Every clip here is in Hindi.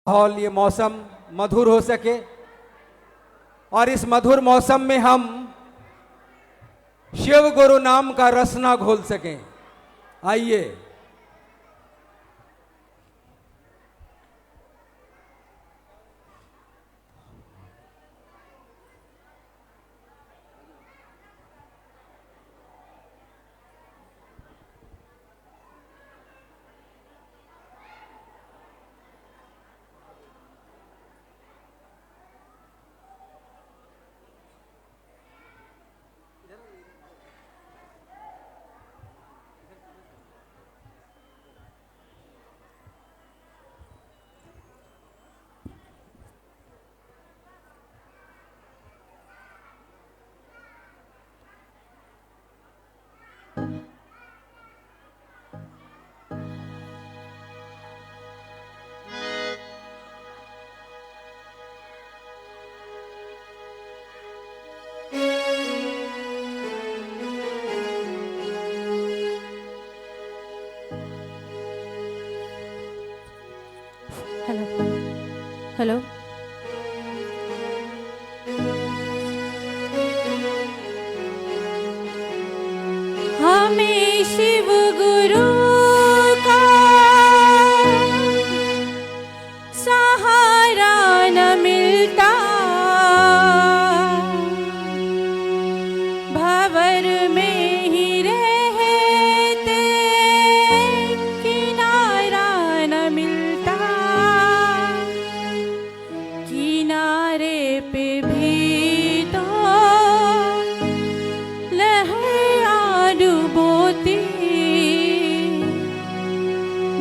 माहौल, ये मौसम मधुर हो सके और इस मधुर मौसम में हम शिव गुरु नाम का रसना घोल सकें। आइए हेलो हेलो। हमें शिव गुरु का सहारा न मिलता, भंवर में ही रहते किनारा न मिलता, किनारे पे भी तो लहरा डुबोती,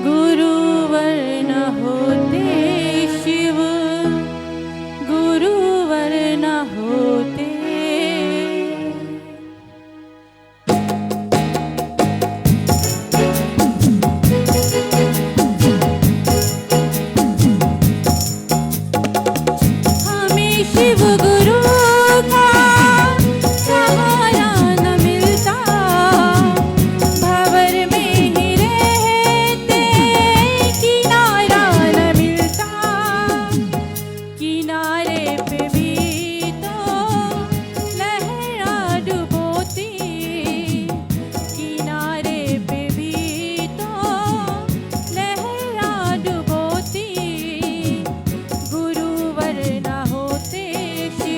गुरुवर न होते शिव, गुरुवर न होते। हमें शिव गुरु का सहारा न मिलता, भंवर में ही रहते किनारा न मिलता, किनारे पे भी तो लहरा डुबोती, किनारे पे भी तो लहरा डुबोती, गुरुवर न होते शिव,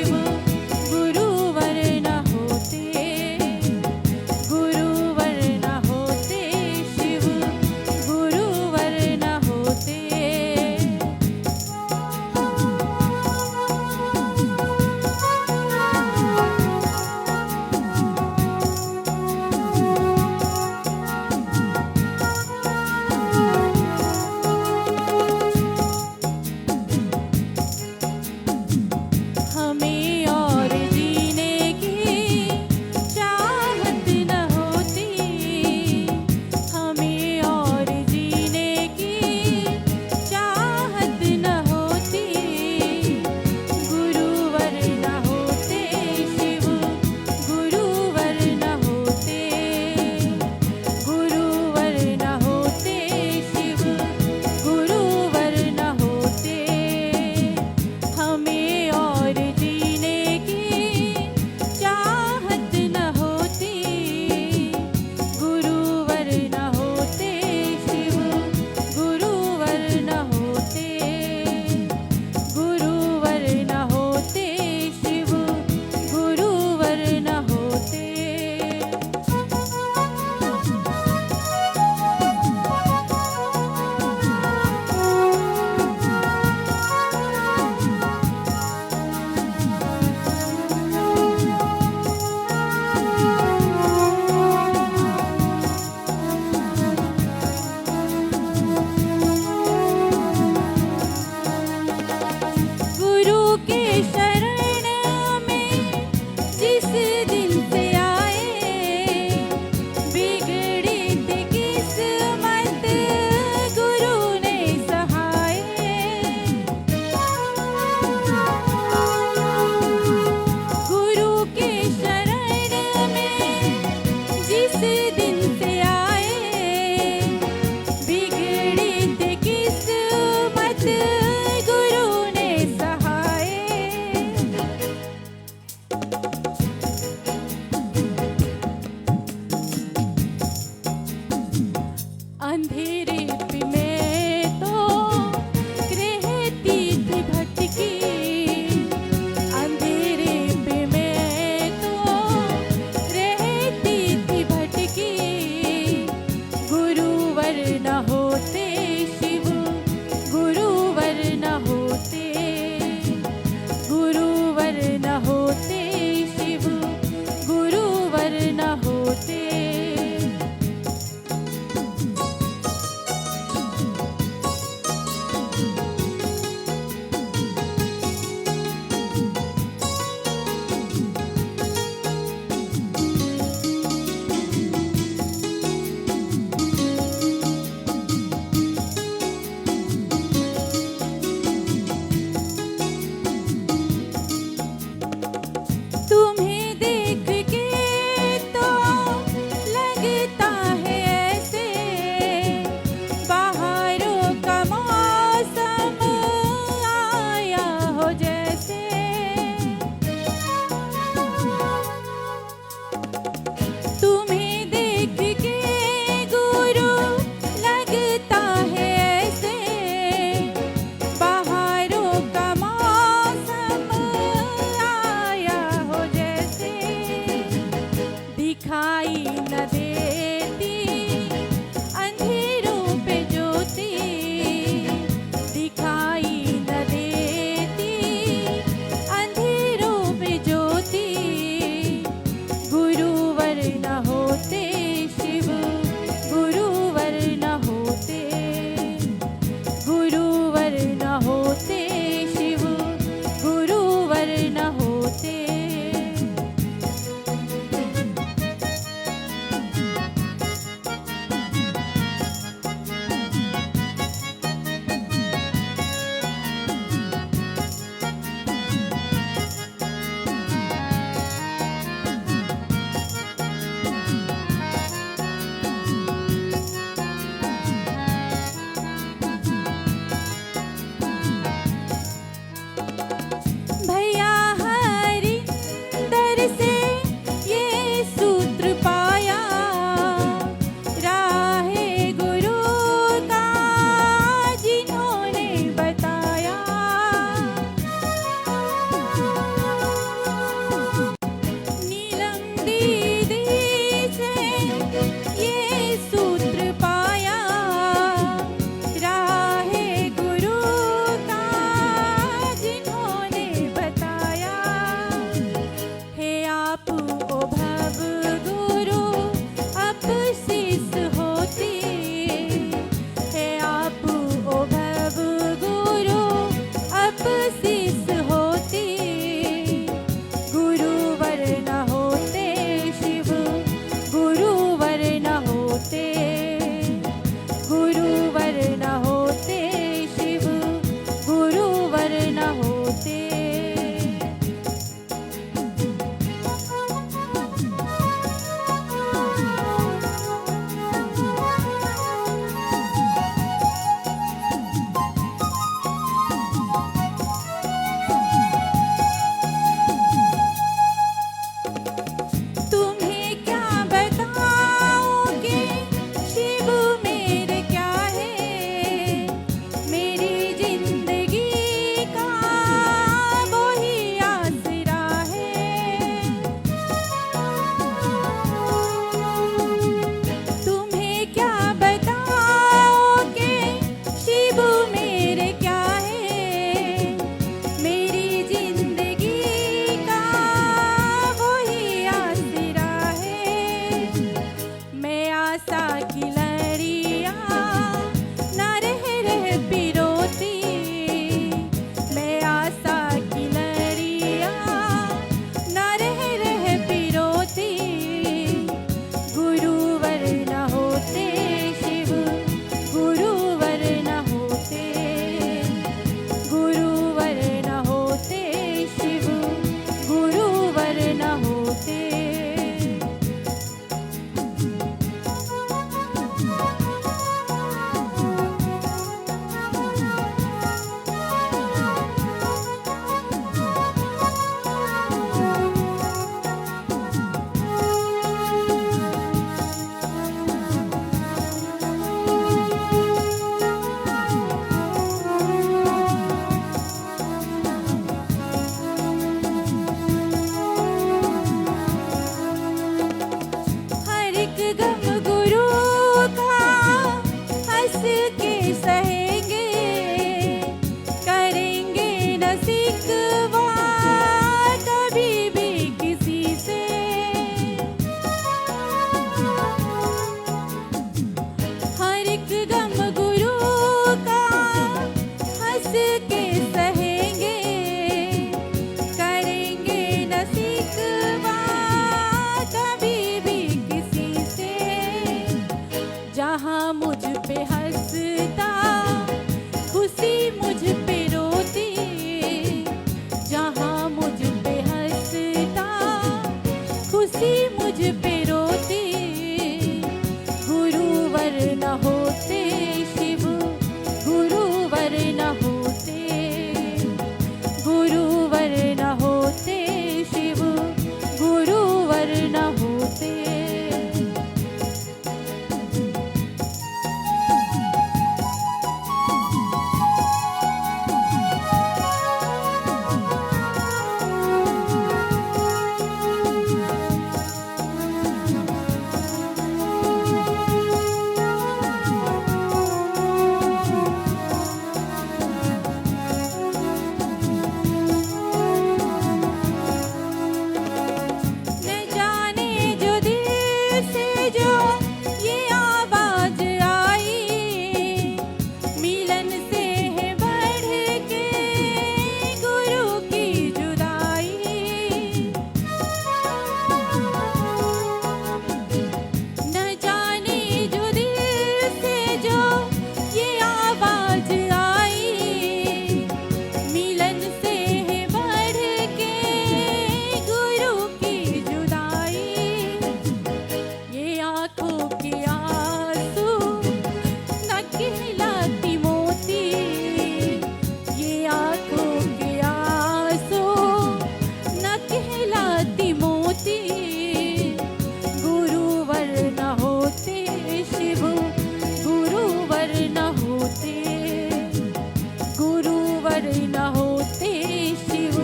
गुरुवर न होते शिव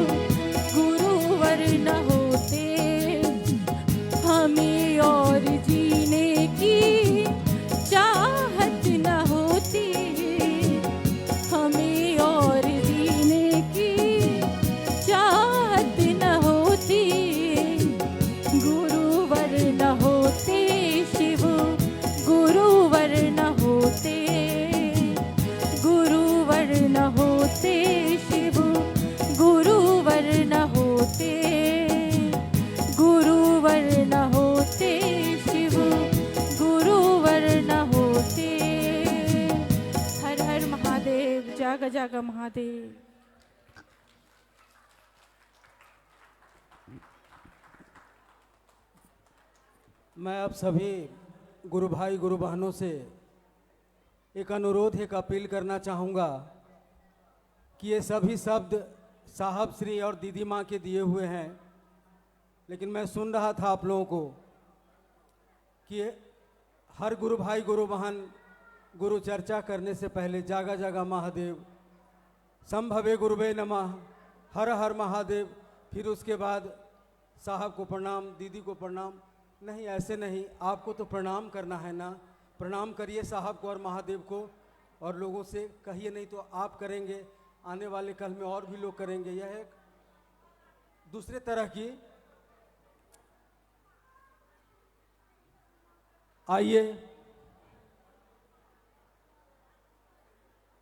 गुरुवर न होते हमें और जीने की चाहत न होती हमें और जीने की चाहत न होती गुरुवर न होते शिव गुरुवर न होते गुरुवर न होते शिव गुरुवर न होते गुरुवर न होते शिव गुरुवर न होते। हर हर महादेव, जाग जाग महादेव। मैं अब सभी गुरु भाई गुरु बहनों से एक अनुरोध एक अपील करना चाहूँगा कि ये सभी शब्द साहब श्री और दीदी माँ के दिए हुए हैं, लेकिन मैं सुन रहा था आप लोगों को कि हर गुरु भाई गुरु बहन गुरु चर्चा करने से पहले जागा जागा महादेव, संभवे गुरुवे नमः, हर हर महादेव, फिर उसके बाद साहब को प्रणाम, दीदी को प्रणाम। नहीं, ऐसे नहीं, आपको तो प्रणाम करना है ना, प्रणाम करिए साहब को और महादेव को, और लोगों से कहिए, नहीं तो आप करेंगे, आने वाले कल में और भी लोग करेंगे। यह एक दूसरे तरह की। आइए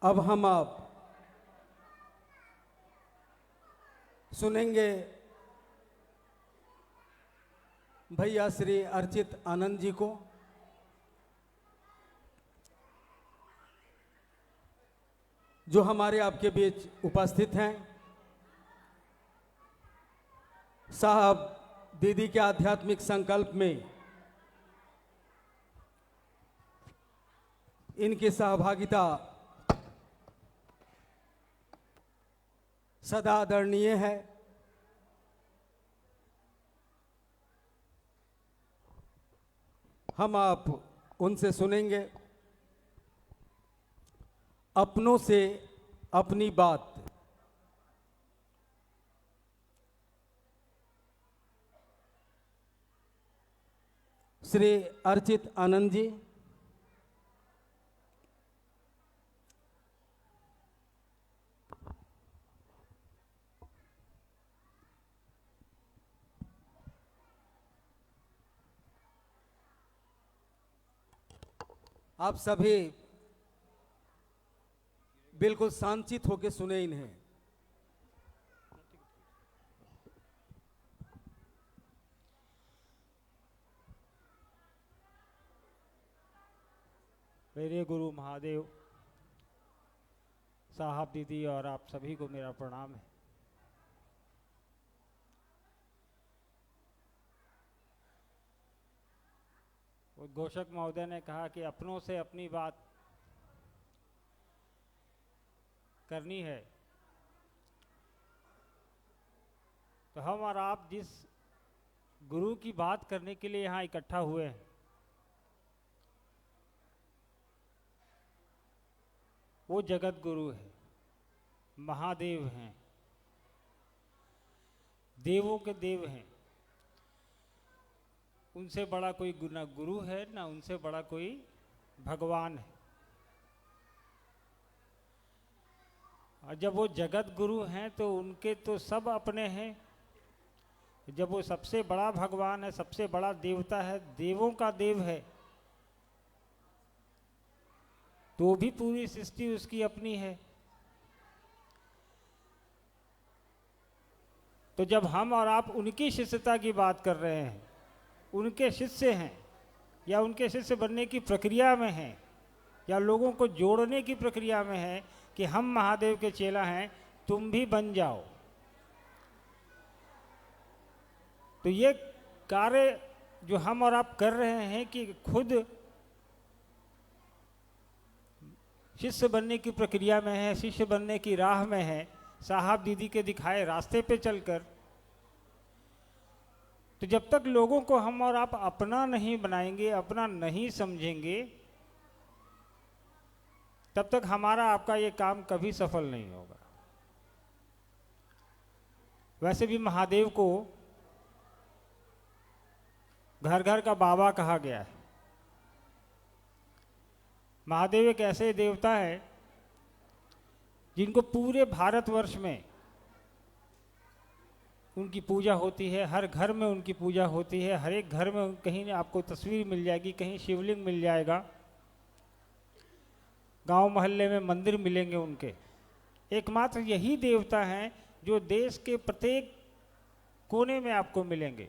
अब हम आप सुनेंगे भैया श्री अर्चित आनंद जी को। जो हमारे आपके बीच उपस्थित हैं। साहब दीदी के आध्यात्मिक संकल्प में इनकी सहभागिता सदा आदरणीय है। हम आप उनसे सुनेंगे अपनों से अपनी बात। श्री अर्चित आनंद जी। आप सभी बिल्कुल शांतित होकर सुने इन्हें। मेरे गुरु महादेव, साहब दीदी और आप सभी को मेरा प्रणाम है। उद्घोषक महोदय ने कहा कि अपनों से अपनी बात करनी है, तो हम और आप जिस गुरु की बात करने के लिए यहाँ इकट्ठा हुए हैं, वो जगत गुरु है, महादेव हैं, देवों के देव हैं। उनसे बड़ा कोई ना गुरु है, ना उनसे बड़ा कोई भगवान है। और जब वो जगत गुरु हैं तो उनके तो सब अपने हैं। जब वो सबसे बड़ा भगवान है, सबसे बड़ा देवता है, देवों का देव है, तो भी पूरी सृष्टि उसकी अपनी है। तो जब हम और आप उनकी शिष्यता की बात कर रहे हैं, उनके शिष्य हैं या उनके शिष्य बनने की प्रक्रिया में हैं या लोगों को जोड़ने की प्रक्रिया में है कि हम महादेव के चेला हैं, तुम भी बन जाओ, तो ये कार्य जो हम और आप कर रहे हैं कि खुद शिष्य बनने की प्रक्रिया में है, शिष्य बनने की राह में है, साहब दीदी के दिखाए रास्ते पे चलकर, तो जब तक लोगों को हम और आप अपना नहीं बनाएंगे, अपना नहीं समझेंगे, तब तक हमारा आपका ये काम कभी सफल नहीं होगा। वैसे भी महादेव को घर घर का बाबा कहा गया है। महादेव एक ऐसे देवता है जिनको पूरे भारतवर्ष में उनकी पूजा होती है, हर घर में उनकी पूजा होती है। हर एक घर में कहीं आपको तस्वीर मिल जाएगी, कहीं शिवलिंग मिल जाएगा, गांव मोहल्ले में मंदिर मिलेंगे उनके। एकमात्र यही देवता हैं जो देश के प्रत्येक कोने में आपको मिलेंगे।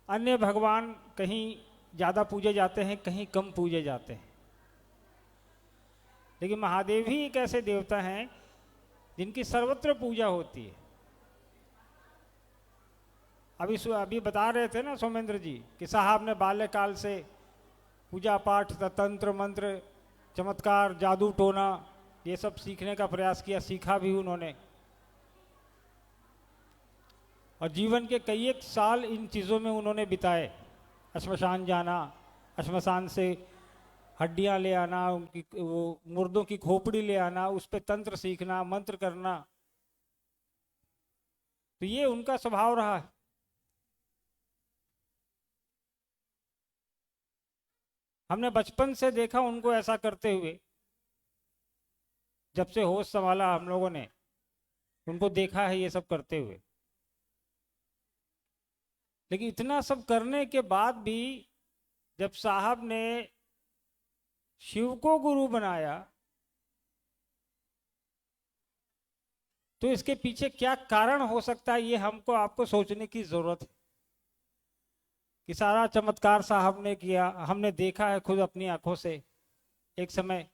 अन्य भगवान कहीं ज़्यादा पूजे जाते हैं, कहीं कम पूजे जाते हैं, लेकिन महादेव ही एक ऐसे देवता हैं जिनकी सर्वत्र पूजा होती है। अभी बता रहे थे ना सोमेंद्र जी कि साहब ने बाल्यकाल से पूजा पाठ, तंत्र मंत्र, चमत्कार, जादू टोना ये सब सीखने का प्रयास किया, सीखा भी उन्होंने, और जीवन के कई एक साल इन चीज़ों में उन्होंने बिताए। श्मशान जाना, श्मशान से हड्डियां ले आना, उनकी वो मुर्दों की खोपड़ी ले आना, उस पे तंत्र सीखना, मंत्र करना, तो ये उनका स्वभाव रहा है। हमने बचपन से देखा उनको ऐसा करते हुए, जब से होश संभाला हम लोगों ने उनको देखा है ये सब करते हुए। लेकिन इतना सब करने के बाद भी जब साहब ने शिव को गुरु बनाया तो इसके पीछे क्या कारण हो सकता है, ये हमको आपको सोचने की जरूरत है। कि सारा चमत्कार साहब ने किया, हमने देखा है खुद अपनी आंखों से। एक समय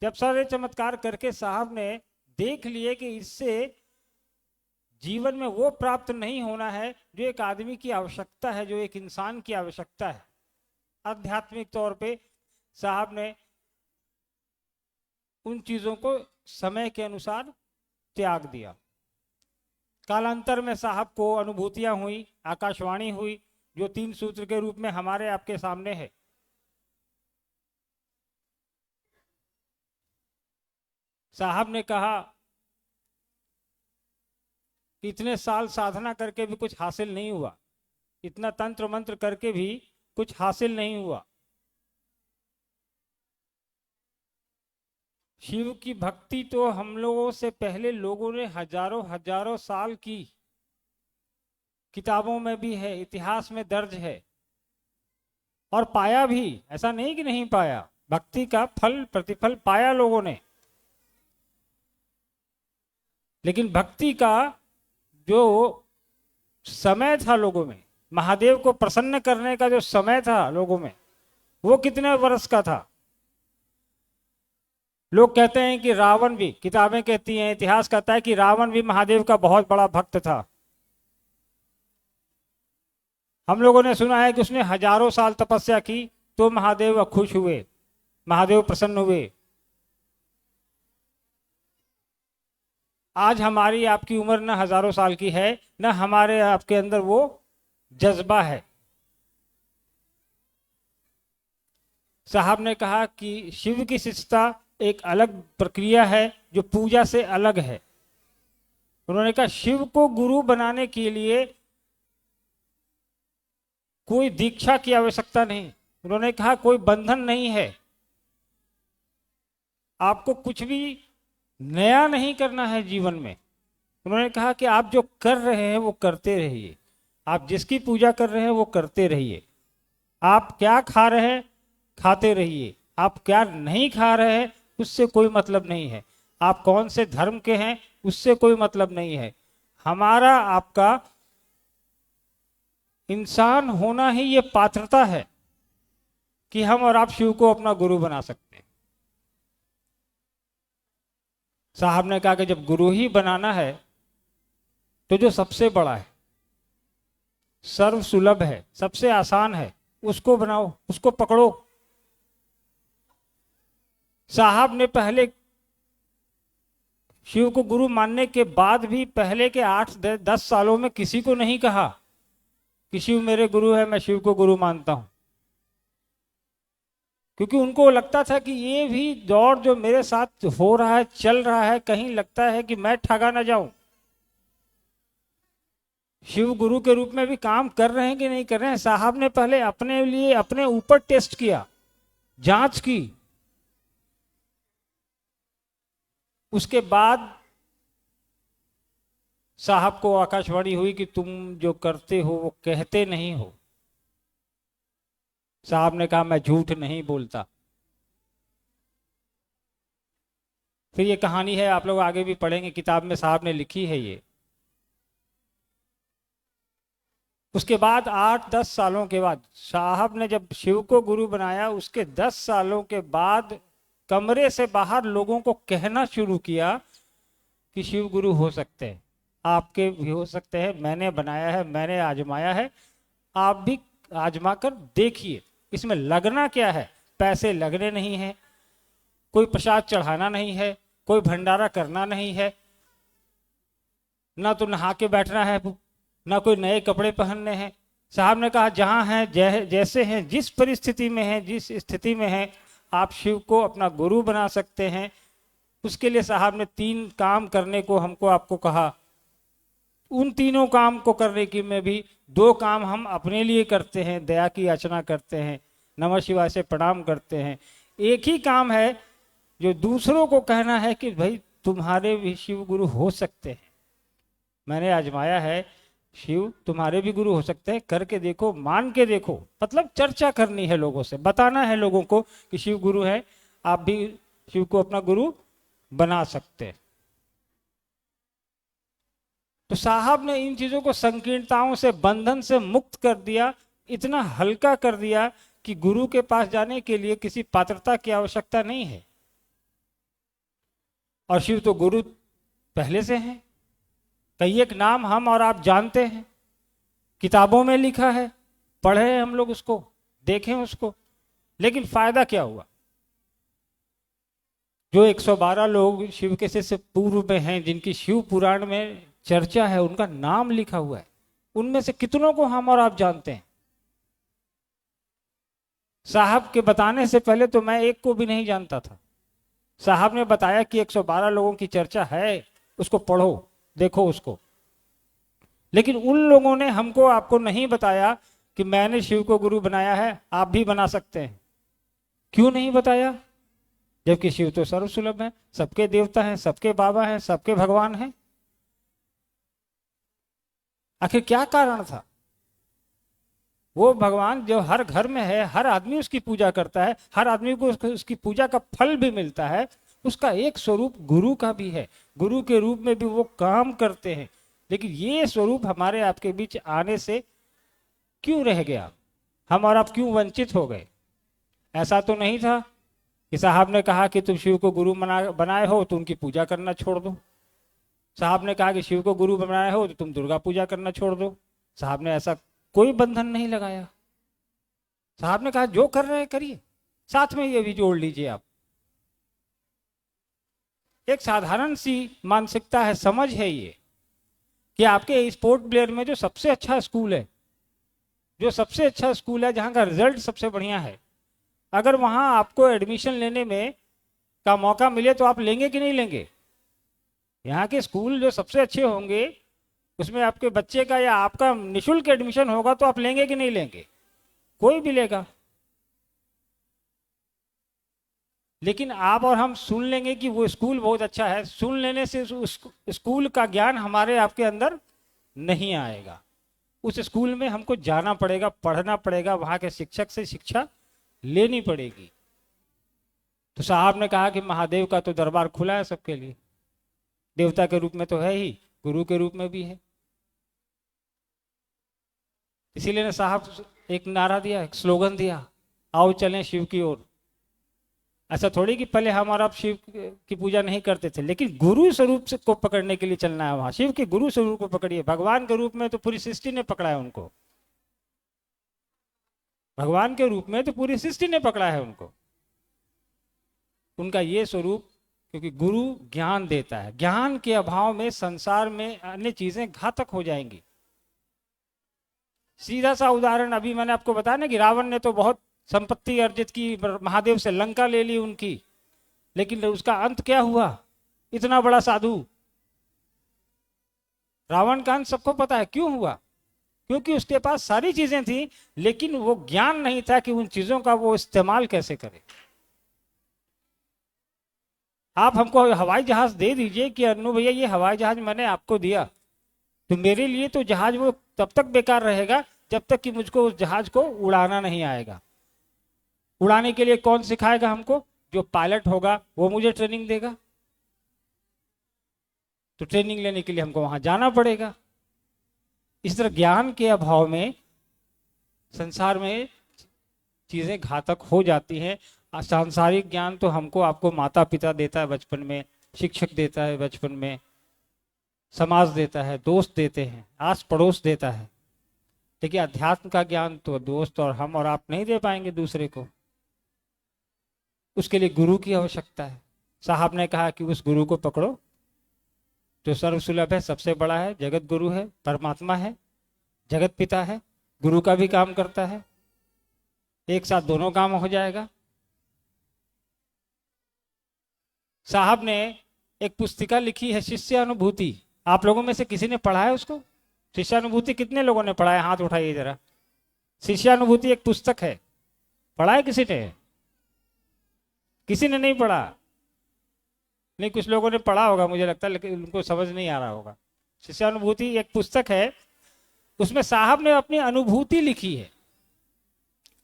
जब सारे चमत्कार करके साहब ने देख लिए कि इससे जीवन में वो प्राप्त नहीं होना है जो एक आदमी की आवश्यकता है, जो एक इंसान की आवश्यकता है आध्यात्मिक तौर पे, साहब ने उन चीजों को समय के अनुसार त्याग दिया। कालांतर में साहब को अनुभूतियां हुई, आकाशवाणी हुई, जो 3 सूत्र के रूप में हमारे आपके सामने है। साहब ने कहा कि इतने साल साधना करके भी कुछ हासिल नहीं हुआ, इतना तंत्र मंत्र करके भी कुछ हासिल नहीं हुआ। शिव की भक्ति तो हम लोगों से पहले लोगों ने हजारों साल की, किताबों में भी है, इतिहास में दर्ज है, और पाया भी, ऐसा नहीं कि नहीं पाया। भक्ति का फल प्रतिफल पाया लोगों ने। लेकिन भक्ति का जो समय था लोगों में, महादेव को प्रसन्न करने का जो समय था लोगों में, वो कितने वर्ष का था। लोग कहते हैं कि रावण भी, किताबें कहती हैं, इतिहास कहता है कि रावण भी महादेव का बहुत बड़ा भक्त था। हम लोगों ने सुना है कि उसने हजारों साल तपस्या की तो महादेव खुश हुए, महादेव प्रसन्न हुए। आज हमारी आपकी उम्र न हजारों साल की है, न हमारे आपके अंदर वो जज्बा है। साहब ने कहा कि शिव की शिष्टता एक अलग प्रक्रिया है जो पूजा से अलग है। उन्होंने कहा शिव को गुरु बनाने के लिए कोई दीक्षा की आवश्यकता नहीं। उन्होंने कहा कोई बंधन नहीं है, आपको कुछ भी नया नहीं करना है जीवन में। उन्होंने कहा कि आप जो कर रहे हैं वो करते रहिए, आप जिसकी पूजा कर रहे हैं वो करते रहिए, आप क्या खा रहे हैं खाते रहिए, आप क्या नहीं खा रहे हैं उससे कोई मतलब नहीं है, आप कौन से धर्म के हैं उससे कोई मतलब नहीं है। हमारा आपका इंसान होना ही ये पात्रता है कि हम और आप शिव को अपना गुरु बना सकते हैं। साहब ने कहा कि जब गुरु ही बनाना है तो जो सबसे बड़ा है, सर्व सुलभ है, सबसे आसान है, उसको बनाओ, उसको पकड़ो। साहब ने पहले शिव को गुरु मानने के बाद भी पहले के 8-10 सालों में किसी को नहीं कहा कि शिव मेरे गुरु है, मैं शिव को गुरु मानता हूं। क्योंकि उनको लगता था कि ये भी दौर जो मेरे साथ हो रहा है, चल रहा है, कहीं लगता है कि मैं ठगा ना जाऊं। शिव गुरु के रूप में भी काम कर रहे हैं कि नहीं कर रहे हैं। साहब ने पहले अपने लिए अपने ऊपर टेस्ट किया, जांच की, उसके बाद साहब को आकाशवाणी हुई कि तुम जो करते हो वो कहते नहीं हो। साहब ने कहा मैं झूठ नहीं बोलता। फिर ये कहानी है, आप लोग आगे भी पढ़ेंगे, किताब में साहब ने लिखी है ये। उसके बाद 8-10 सालों के बाद साहब ने जब शिव को गुरु बनाया, उसके 10 सालों के बाद कमरे से बाहर लोगों को कहना शुरू किया कि शिव गुरु हो सकते हैं, आपके भी हो सकते हैं, मैंने बनाया है, मैंने आजमाया है, आप भी आजमा कर देखिए। इसमें लगना क्या है, पैसे लगने नहीं है, कोई प्रसाद चढ़ाना नहीं है, कोई भंडारा करना नहीं है, ना तो नहा के बैठना है, ना कोई नए कपड़े पहनने हैं। साहब ने कहा जहां हैं, जैसे हैं, जिस परिस्थिति में हैं, जिस स्थिति में हैं, आप शिव को अपना गुरु बना सकते हैं। उसके लिए साहब ने 3 काम करने को हमको आपको कहा। उन तीनों काम को करने की में भी 2 काम हम अपने लिए करते हैं, दया की याचना करते हैं, नमः शिवाय से प्रणाम करते हैं। एक ही काम है जो दूसरों को कहना है कि भाई तुम्हारे भी शिव गुरु हो सकते हैं, मैंने आजमाया है, शिव तुम्हारे भी गुरु हो सकते हैं, करके देखो, मान के देखो। मतलब चर्चा करनी है लोगों से, बताना है लोगों को कि शिव गुरु है, आप भी शिव को अपना गुरु बना सकते हैं। तो साहब ने इन चीजों को, संकीर्णताओं से, बंधन से मुक्त कर दिया, इतना हल्का कर दिया कि गुरु के पास जाने के लिए किसी पात्रता की आवश्यकता नहीं है। और शिव तो गुरु पहले से हैं, कई एक नाम हम और आप जानते हैं, किताबों में लिखा है, पढ़े हैं हम लोग उसको, देखें उसको। लेकिन फायदा क्या हुआ? जो 112 लोग शिव के शिष्य पूर्व में हैं, जिनकी शिव पुराण में चर्चा है, उनका नाम लिखा हुआ है, उनमें से कितनों को हम और आप जानते हैं? साहब के बताने से पहले तो मैं एक को भी नहीं जानता था। साहब ने बताया कि 112 लोगों की चर्चा है, उसको पढ़ो, देखो उसको। लेकिन उन लोगों ने हमको, आपको नहीं बताया कि मैंने शिव को गुरु बनाया है, आप भी बना सकते हैं। क्यों नहीं बताया? जबकि शिव तो सर्वसुलभ है, सबके देवता हैं, सबके बाबा हैं, सबके भगवान हैं। आखिर क्या कारण था? वो भगवान जो हर घर में है, हर आदमी उसकी पूजा करता है, हर आदमी को उसकी पूजा का फल भी मिलता है, उसका एक स्वरूप गुरु का भी है। गुरु के रूप में भी वो काम करते हैं। लेकिन ये स्वरूप हमारे आपके बीच आने से क्यों रह गया? हम और आप क्यों वंचित हो गए? ऐसा तो नहीं था कि साहब ने कहा कि तुम शिव को गुरु बनाए हो तो उनकी पूजा करना छोड़ दो। साहब ने कहा कि शिव को गुरु बनाए हो तो तुम दुर्गा पूजा करना छोड़ दो। साहब ने ऐसा कोई बंधन नहीं लगाया। साहब ने कहा जो कर रहे हैं करिए, साथ में ये भी जोड़ लीजिए आप। एक साधारण सी मानसिकता है, समझ है ये, कि आपके स्पोर्ट प्लेयर में जो सबसे अच्छा स्कूल है, जो सबसे अच्छा स्कूल है, जहां का रिजल्ट सबसे बढ़िया है, अगर वहां आपको एडमिशन लेने में का मौका मिले तो आप लेंगे कि नहीं लेंगे? यहाँ के स्कूल जो सबसे अच्छे होंगे उसमें आपके बच्चे का या आपका निःशुल्क एडमिशन होगा तो आप लेंगे कि नहीं लेंगे? कोई भी लेगा। लेकिन आप और हम सुन लेंगे कि वो स्कूल बहुत अच्छा है, सुन लेने से उस स्कूल का ज्ञान हमारे आपके अंदर नहीं आएगा। उस स्कूल में हमको जाना पड़ेगा, पढ़ना पड़ेगा, वहां के शिक्षक से शिक्षा लेनी पड़ेगी। तो साहब ने कहा कि महादेव का तो दरबार खुला है सबके लिए, देवता के रूप में तो है ही, गुरु के रूप में भी है। इसीलिए ने साहब एक नारा दिया, एक स्लोगन दिया, आओ चलें शिव की ओर। ऐसा थोड़ी कि पहले हम और आप शिव की पूजा नहीं करते थे, लेकिन गुरु स्वरूप को पकड़ने के लिए चलना है। वहां शिव के गुरु स्वरूप को पकड़िए। भगवान के रूप में तो पूरी सृष्टि ने पकड़ा है उनको, भगवान के रूप में तो पूरी सृष्टि ने पकड़ा है उनको। उनका ये स्वरूप, क्योंकि गुरु ज्ञान देता है। ज्ञान के अभाव में संसार में अन्य चीजें घातक हो जाएंगी। सीधा सा उदाहरण अभी मैंने आपको बताया ना कि रावण ने तो बहुत संपत्ति अर्जित की, महादेव से लंका ले ली उनकी, लेकिन उसका अंत क्या हुआ? इतना बड़ा साधु रावण का अंत सबको पता है क्यों हुआ? क्योंकि उसके पास सारी चीजें थी, लेकिन वो ज्ञान नहीं था कि उन चीजों का वो इस्तेमाल कैसे करे। आप हमको हवाई जहाज दे दीजिए कि अन्नू भैया ये हवाई जहाज मैंने आपको दिया, तो मेरे लिए तो जहाज वो तब तक बेकार रहेगा जब तक कि मुझको उस जहाज को उड़ाना नहीं आएगा। उड़ाने के लिए कौन सिखाएगा हमको? जो पायलट होगा वो मुझे ट्रेनिंग देगा। तो ट्रेनिंग लेने के लिए हमको वहां जाना पड़ेगा। इस तरह ज्ञान के अभाव में संसार में चीजें घातक हो जाती हैं। सांसारिक ज्ञान तो हमको आपको माता पिता देता है बचपन में, शिक्षक देता है बचपन में, समाज देता है, दोस्त देते हैं, आस पड़ोस देता है, लेकिन अध्यात्म का ज्ञान तो दोस्त और हम और आप नहीं दे पाएंगे दूसरे को। उसके लिए गुरु की आवश्यकता है। साहब ने कहा कि उस गुरु को पकड़ो जो सर्वसुलभ है, सबसे बड़ा है, जगत गुरु है, परमात्मा है, जगत पिता है, गुरु का भी काम करता है, एक साथ दोनों काम हो जाएगा। साहब ने एक पुस्तिका लिखी है शिष्यानुभूति। आप लोगों में से किसी ने पढ़ा है उसको? शिष्यानुभूति कितने लोगों ने पढ़ा है? हाथ उठाइए जरा। शिष्यानुभूति एक पुस्तक है, पढ़ा है किसी ने? किसी ने नहीं पढ़ा? नहीं, कुछ लोगों ने पढ़ा होगा मुझे लगता है, लेकिन उनको समझ नहीं आ रहा होगा। शिष्यानुभूति एक पुस्तक है, उसमें साहब ने अपनी अनुभूति लिखी है,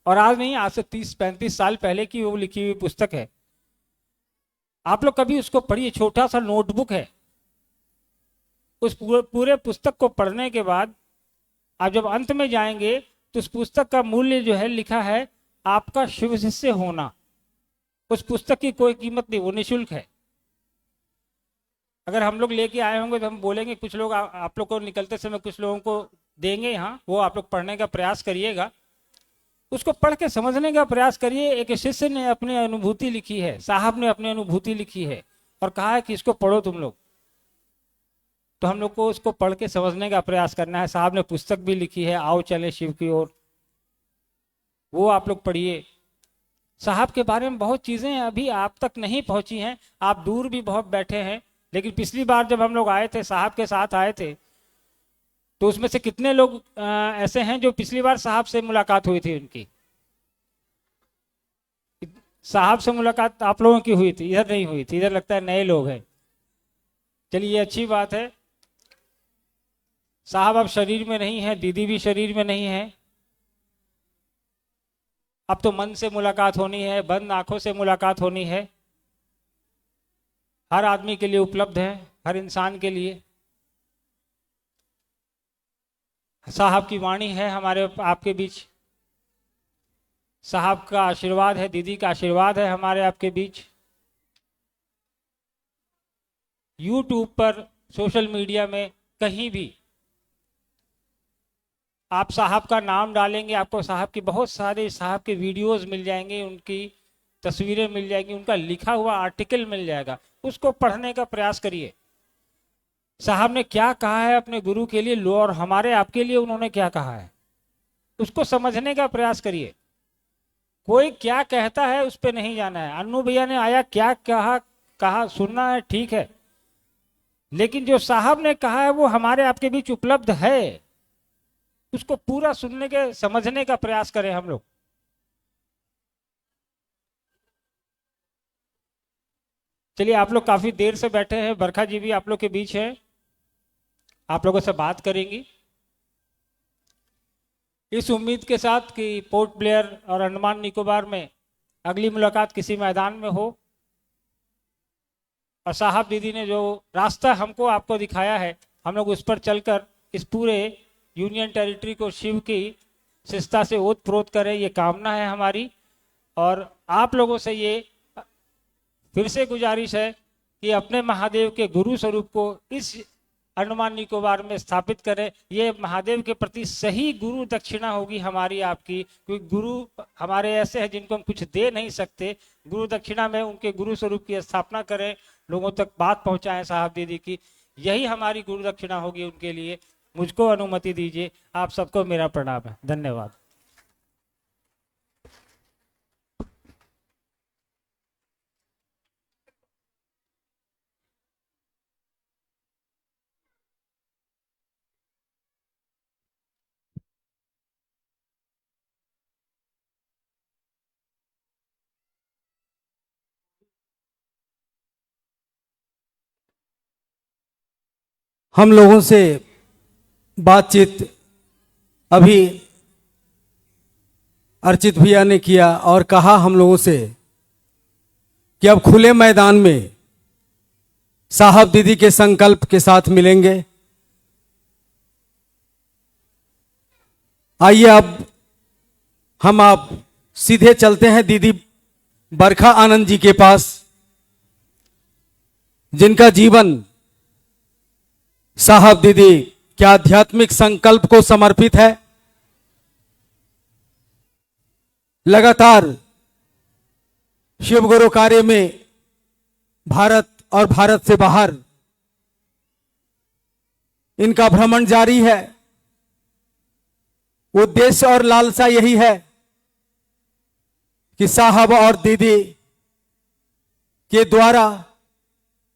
और आज नहीं, आज से 30-35 साल पहले की वो लिखी हुई पुस्तक है। आप लोग कभी उसको पढ़िए, छोटा सा नोटबुक है। उस पूरे पुस्तक को पढ़ने के बाद आप जब अंत में जाएंगे तो उस पुस्तक का मूल्य जो है लिखा है आपका शिव शिष्य होना। उस पुस्तक की कोई कीमत नहीं, वो निःशुल्क है। अगर हम लोग लेके आए होंगे तो हम बोलेंगे, कुछ लोग आप लोग को निकलते समय कुछ लोगों को देंगे यहाँ, वो आप लोग पढ़ने का प्रयास करिएगा, उसको पढ़ के समझने का प्रयास करिए। एक शिष्य ने अपनी अनुभूति लिखी है, साहब ने अपनी अनुभूति लिखी है और कहा है कि इसको पढ़ो तुम लोग। तो हम लोग को उसको पढ़ के समझने का प्रयास करना है। साहब ने पुस्तक भी लिखी है, आओ चले शिव की ओर, वो आप लोग पढ़िए। साहब के बारे में बहुत चीजें अभी आप तक नहीं पहुंची हैं, आप दूर भी बहुत बैठे हैं, लेकिन पिछली बार जब हम लोग आए थे, साहब के साथ आए थे, तो उसमें से कितने लोग ऐसे हैं जो पिछली बार साहब से मुलाकात हुई थी उनकी? साहब से मुलाकात आप लोगों की हुई थी, इधर नहीं हुई थी, इधर लगता है नए लोग हैं। चलिए अच्छी बात है। साहब अब शरीर में नहीं है, दीदी भी शरीर में नहीं है। अब तो मन से मुलाकात होनी है, बंद आंखों से मुलाकात होनी है। हर आदमी के लिए उपलब्ध है, हर इंसान के लिए। साहब की वाणी है हमारे आपके बीच, साहब का आशीर्वाद है, दीदी का आशीर्वाद है हमारे आपके बीच। यूट्यूब पर, सोशल मीडिया में, कहीं भी आप साहब का नाम डालेंगे, आपको साहब की बहुत सारे साहब के वीडियोस मिल जाएंगे, उनकी तस्वीरें मिल जाएंगी, उनका लिखा हुआ आर्टिकल मिल जाएगा। उसको पढ़ने का प्रयास करिए। साहब ने क्या कहा है अपने गुरु के लिए, लो, और हमारे आपके लिए उन्होंने क्या कहा है, उसको समझने का प्रयास करिए। कोई क्या कहता है उस पर नहीं जाना है। अन्नू भैया ने आया क्या कहा सुनना है, ठीक है, लेकिन जो साहब ने कहा है वो हमारे आपके बीच उपलब्ध है, उसको पूरा सुनने के समझने का प्रयास करें हम लोग। चलिए, आप लोग काफी देर से बैठे हैं, बरखा जी भी आप लोग के बीच है, आप लोगों से बात करेंगी इस उम्मीद के साथ कि पोर्ट ब्लेयर और अंडमान निकोबार में अगली मुलाकात किसी मैदान में हो। और साहब दीदी ने जो रास्ता हमको आपको दिखाया है, हम लोग उस पर चलकर इस पूरे यूनियन टेरिटरी को शिव की शिष्टता से ओत प्रोत करें, ये कामना है हमारी। और आप लोगों से ये फिर से गुजारिश है कि अपने महादेव के गुरु स्वरूप को इस अंडमान निकोबार में स्थापित करें। ये महादेव के प्रति सही गुरु दक्षिणा होगी हमारी आपकी, क्योंकि गुरु हमारे ऐसे हैं जिनको हम कुछ दे नहीं सकते। गुरु दक्षिणा में उनके गुरु स्वरूप की स्थापना करें, लोगों तक बात पहुंचाएं साहब दीदी की, यही हमारी गुरु दक्षिणा होगी उनके लिए। मुझको अनुमति दीजिए। आप सबको मेरा प्रणाम है। धन्यवाद। हम लोगों से बातचीत अभी अर्चित भैया ने किया और कहा हम लोगों से कि अब खुले मैदान में साहब दीदी के संकल्प के साथ मिलेंगे। आइए अब हम आप सीधे चलते हैं दीदी बरखा आनंद जी के पास, जिनका जीवन साहब दीदी के आध्यात्मिक संकल्प को समर्पित है। लगातार शिव गुरु कार्य में भारत और भारत से बाहर इनका भ्रमण जारी है। उद्देश्य और लालसा यही है कि साहब और दीदी के द्वारा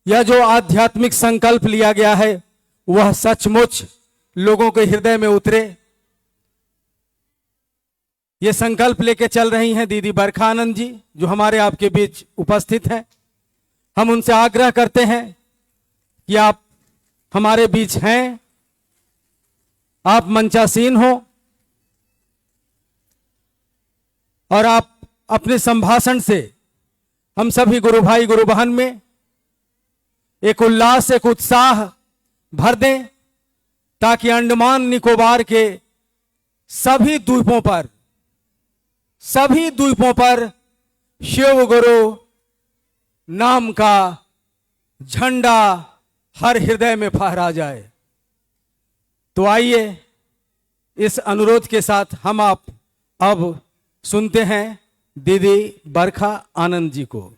यह जो आध्यात्मिक संकल्प लिया गया है वह सचमुच लोगों के हृदय में उतरे। ये संकल्प लेके चल रही हैं दीदी बरखा आनंद जी, जो हमारे आपके बीच उपस्थित हैं। हम उनसे आग्रह करते हैं कि आप हमारे बीच हैं, आप मंचासीन हो और आप अपने संभाषण से हम सभी गुरु भाई गुरु बहन में एक उल्लास, एक उत्साह भर दें, ताकि अंडमान निकोबार के सभी द्वीपों पर शिव गुरु नाम का झंडा हर हृदय में फहरा जाए। तो आइए इस अनुरोध के साथ हम आप अब सुनते हैं दीदी बरखा आनंद जी को।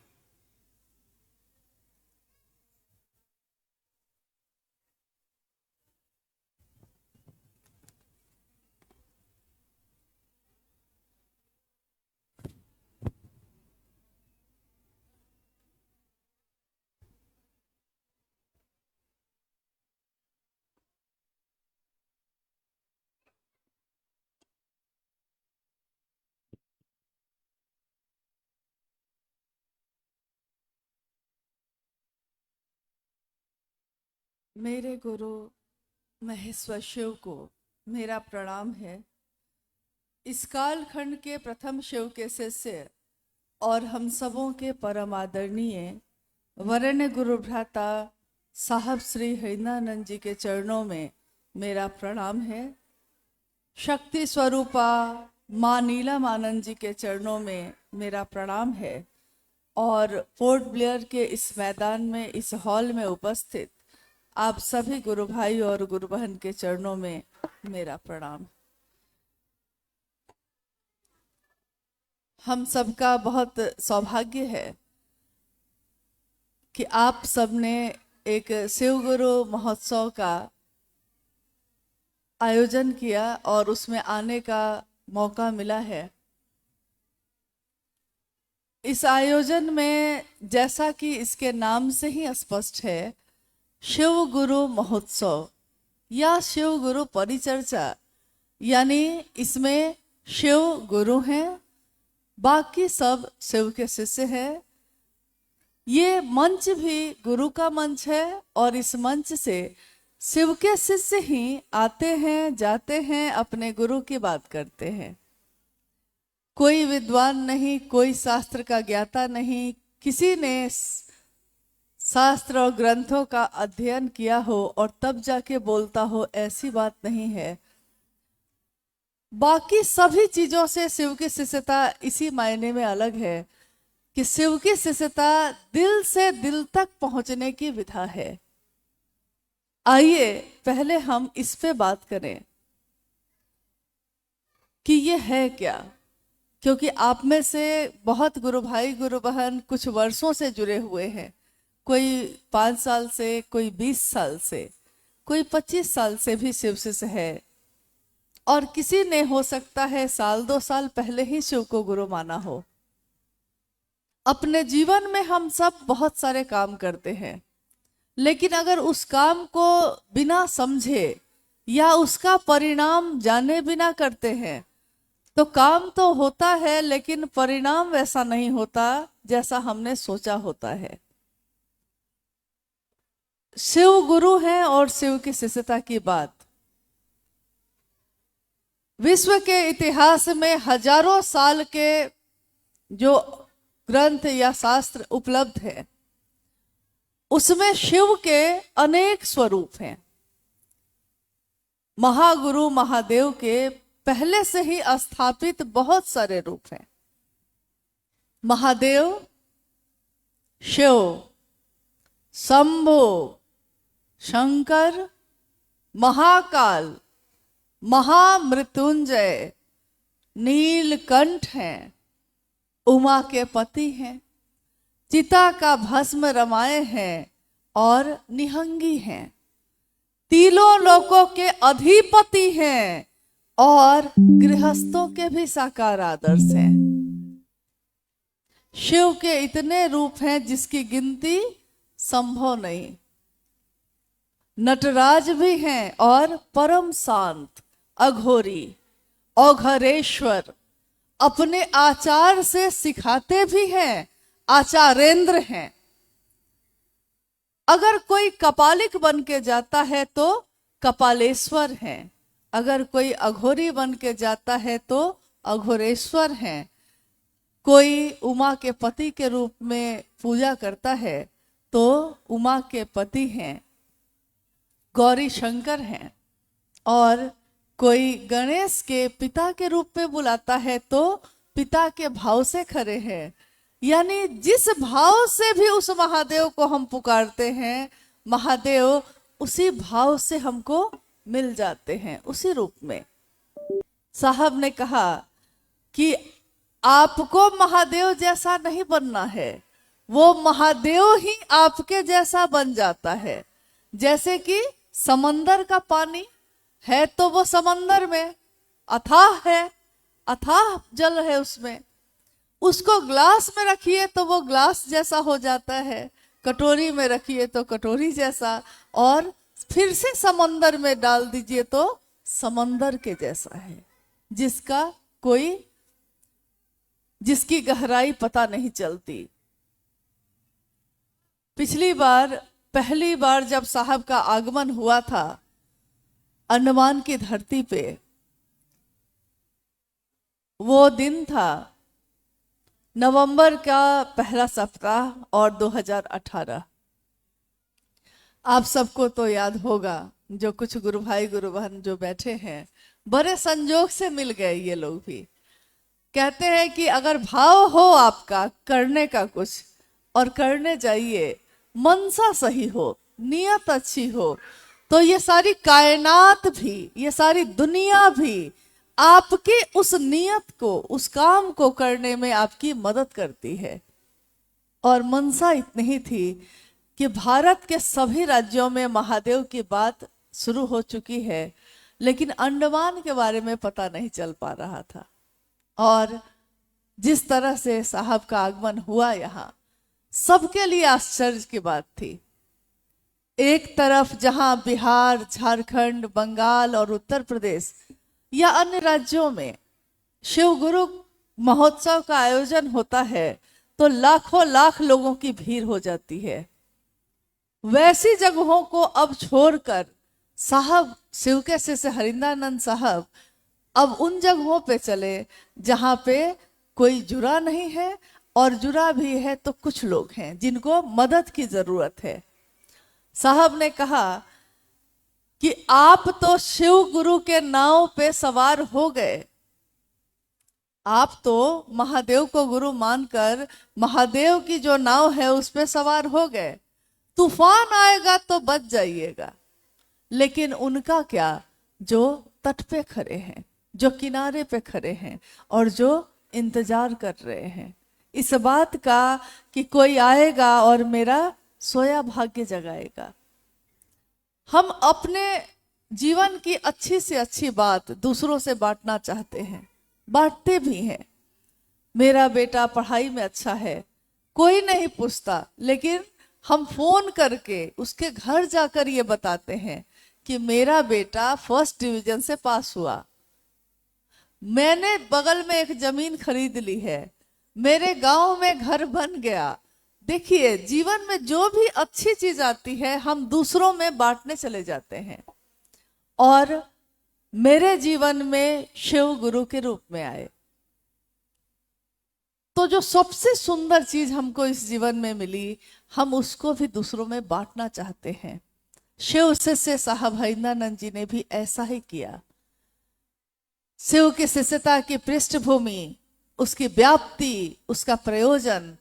मेरे गुरु महेश्वर शिव को मेरा प्रणाम है। इस कालखंड के प्रथम शिव के शिष्य और हम सबों के परम आदरणीय वरेण्य गुरु भ्राता साहब श्री हरिनानंद जी के चरणों में मेरा प्रणाम है। शक्ति स्वरूपा माँ नीलम आनंद जी के चरणों में मेरा प्रणाम है। और पोर्ट ब्लेयर के इस मैदान में, इस हॉल में उपस्थित आप सभी गुरु भाई और गुरु बहन के चरणों में मेरा प्रणाम। हम सबका बहुत सौभाग्य है कि आप सबने एक शिव गुरु महोत्सव का आयोजन किया और उसमें आने का मौका मिला है। इस आयोजन में, जैसा कि इसके नाम से ही स्पष्ट है, शिव गुरु महोत्सव या शिव गुरु परिचर्चा, यानी इसमें शिव गुरु हैं, बाकी सब शिव के शिष्य हैं। ये मंच भी गुरु का मंच है और इस मंच से शिव के शिष्य ही आते हैं, जाते हैं, अपने गुरु की बात करते हैं। कोई विद्वान नहीं, कोई शास्त्र का ज्ञाता नहीं, किसी ने शास्त्र और ग्रंथों का अध्ययन किया हो और तब जाके बोलता हो, ऐसी बात नहीं है। बाकी सभी चीजों से शिव की शिष्यता इसी मायने में अलग है कि शिव की शिष्यता दिल से दिल तक पहुंचने की विधा है। आइए पहले हम इस पे बात करें कि ये है क्या, क्योंकि आप में से बहुत गुरु भाई गुरु बहन कुछ वर्षों से जुड़े हुए हैं। कोई 5 साल से, कोई 20 साल से, कोई 25 साल से भी शिव शिष्य है, और किसी ने हो सकता है 1-2 साल पहले ही शिव को गुरु माना हो। अपने जीवन में हम सब बहुत सारे काम करते हैं, लेकिन अगर उस काम को बिना समझे या उसका परिणाम जाने बिना करते हैं तो काम तो होता है लेकिन परिणाम वैसा नहीं होता जैसा हमने सोचा होता है। शिव गुरु हैं और शिव की शिष्यता की बात विश्व के इतिहास में हजारों साल के जो ग्रंथ या शास्त्र उपलब्ध है उसमें शिव के अनेक स्वरूप हैं। महागुरु महादेव के पहले से ही स्थापित बहुत सारे रूप हैं। महादेव, शिव, शंभु, शंकर, महाकाल, महामृत्युंजय, नीलकंठ हैं, उमा के पति हैं, चिता का भस्म रमाए हैं और निहंगी हैं, तीनों लोकों के अधिपति हैं और गृहस्थों के भी साकार आदर्श हैं। शिव के इतने रूप हैं जिसकी गिनती संभव नहीं। नटराज भी हैं और परम शांत, अघोरी, औघरेश्वर, अपने आचार से सिखाते भी हैं, आचार्येंद्र हैं। अगर कोई कपालिक बन के जाता है तो कपालेश्वर हैं, अगर कोई अघोरी बन के जाता है तो अघोरेश्वर हैं, कोई उमा के पति के रूप में पूजा करता है तो उमा के पति हैं, गौरी शंकर हैं, और कोई गणेश के पिता के रूप में बुलाता है तो पिता के भाव से खड़े हैं। यानी जिस भाव से भी उस महादेव को हम पुकारते हैं, महादेव उसी भाव से हमको मिल जाते हैं, उसी रूप में। साहब ने कहा कि आपको महादेव जैसा नहीं बनना है, वो महादेव ही आपके जैसा बन जाता है। जैसे कि समंदर का पानी है तो वो समंदर में अथाह है, अथाह जल है उसमें, उसको ग्लास में रखिए तो वो ग्लास जैसा हो जाता है, कटोरी में रखिए तो कटोरी जैसा, और फिर से समंदर में डाल दीजिए तो समंदर के जैसा है, जिसकी गहराई पता नहीं चलती। पहली बार जब साहब का आगमन हुआ था अंडमान की धरती पे, वो दिन था नवंबर का पहला सप्ताह और 2018। आप सबको तो याद होगा, जो कुछ गुरु भाई गुरु बहन जो बैठे हैं, बड़े संजोग से मिल गए ये लोग भी। कहते हैं कि अगर भाव हो आपका करने का कुछ और करने जाइए, मनसा सही हो, नियत अच्छी हो, तो ये सारी कायनात भी, ये सारी दुनिया भी आपके उस नियत को, उस काम को करने में आपकी मदद करती है। और मनसा इतनी ही थी कि भारत के सभी राज्यों में महादेव की बात शुरू हो चुकी है, लेकिन अंडमान के बारे में पता नहीं चल पा रहा था। और जिस तरह से साहब का आगमन हुआ यहाँ, सबके लिए आश्चर्य की बात थी। एक तरफ जहां बिहार, झारखंड, बंगाल और उत्तर प्रदेश या अन्य राज्यों में शिव गुरु महोत्सव का आयोजन होता है तो लाखों लाख लोगों की भीड़ हो जाती है। वैसी जगहों को अब छोड़कर साहब, शिव के शिष्य हरिंद्रानंद साहब, अब उन जगहों पे चले जहां पे कोई जुड़ा नहीं है, और जुड़ा भी है तो कुछ लोग हैं जिनको मदद की जरूरत है। साहब ने कहा कि आप तो शिव गुरु के नाव पे सवार हो गए, आप तो महादेव को गुरु मानकर महादेव की जो नाव है उस पे सवार हो गए। तूफान आएगा तो बच जाइएगा, लेकिन उनका क्या, जो तट पे खड़े हैं, जो किनारे पे खड़े हैं और जो इंतजार कर रहे हैं इस बात का कि कोई आएगा और मेरा सोया भाग्य जगाएगा। हम अपने जीवन की अच्छी से अच्छी बात दूसरों से बांटना चाहते हैं, बांटते भी हैं। मेरा बेटा पढ़ाई में अच्छा है, कोई नहीं पूछता, लेकिन हम फोन करके उसके घर जाकर ये बताते हैं कि मेरा बेटा फर्स्ट डिवीजन से पास हुआ, मैंने बगल में एक जमीन खरीद ली है, मेरे गांव में घर बन गया, देखिए, जीवन में जो भी अच्छी चीज आती है हम दूसरों में बांटने चले जाते हैं, और मेरे जीवन में शिव गुरु के रूप में आए। तो जो सबसे सुंदर चीज हमको इस जीवन में मिली, हम उसको भी दूसरों में बांटना चाहते हैं। शिव शिष्य साहब हरिंद्रानंद जी ने भी ऐसा ही किया। शिव की शिष्यता की पृष्ठभूमि, उसकी व्याप्ति, उसका प्रयोजन,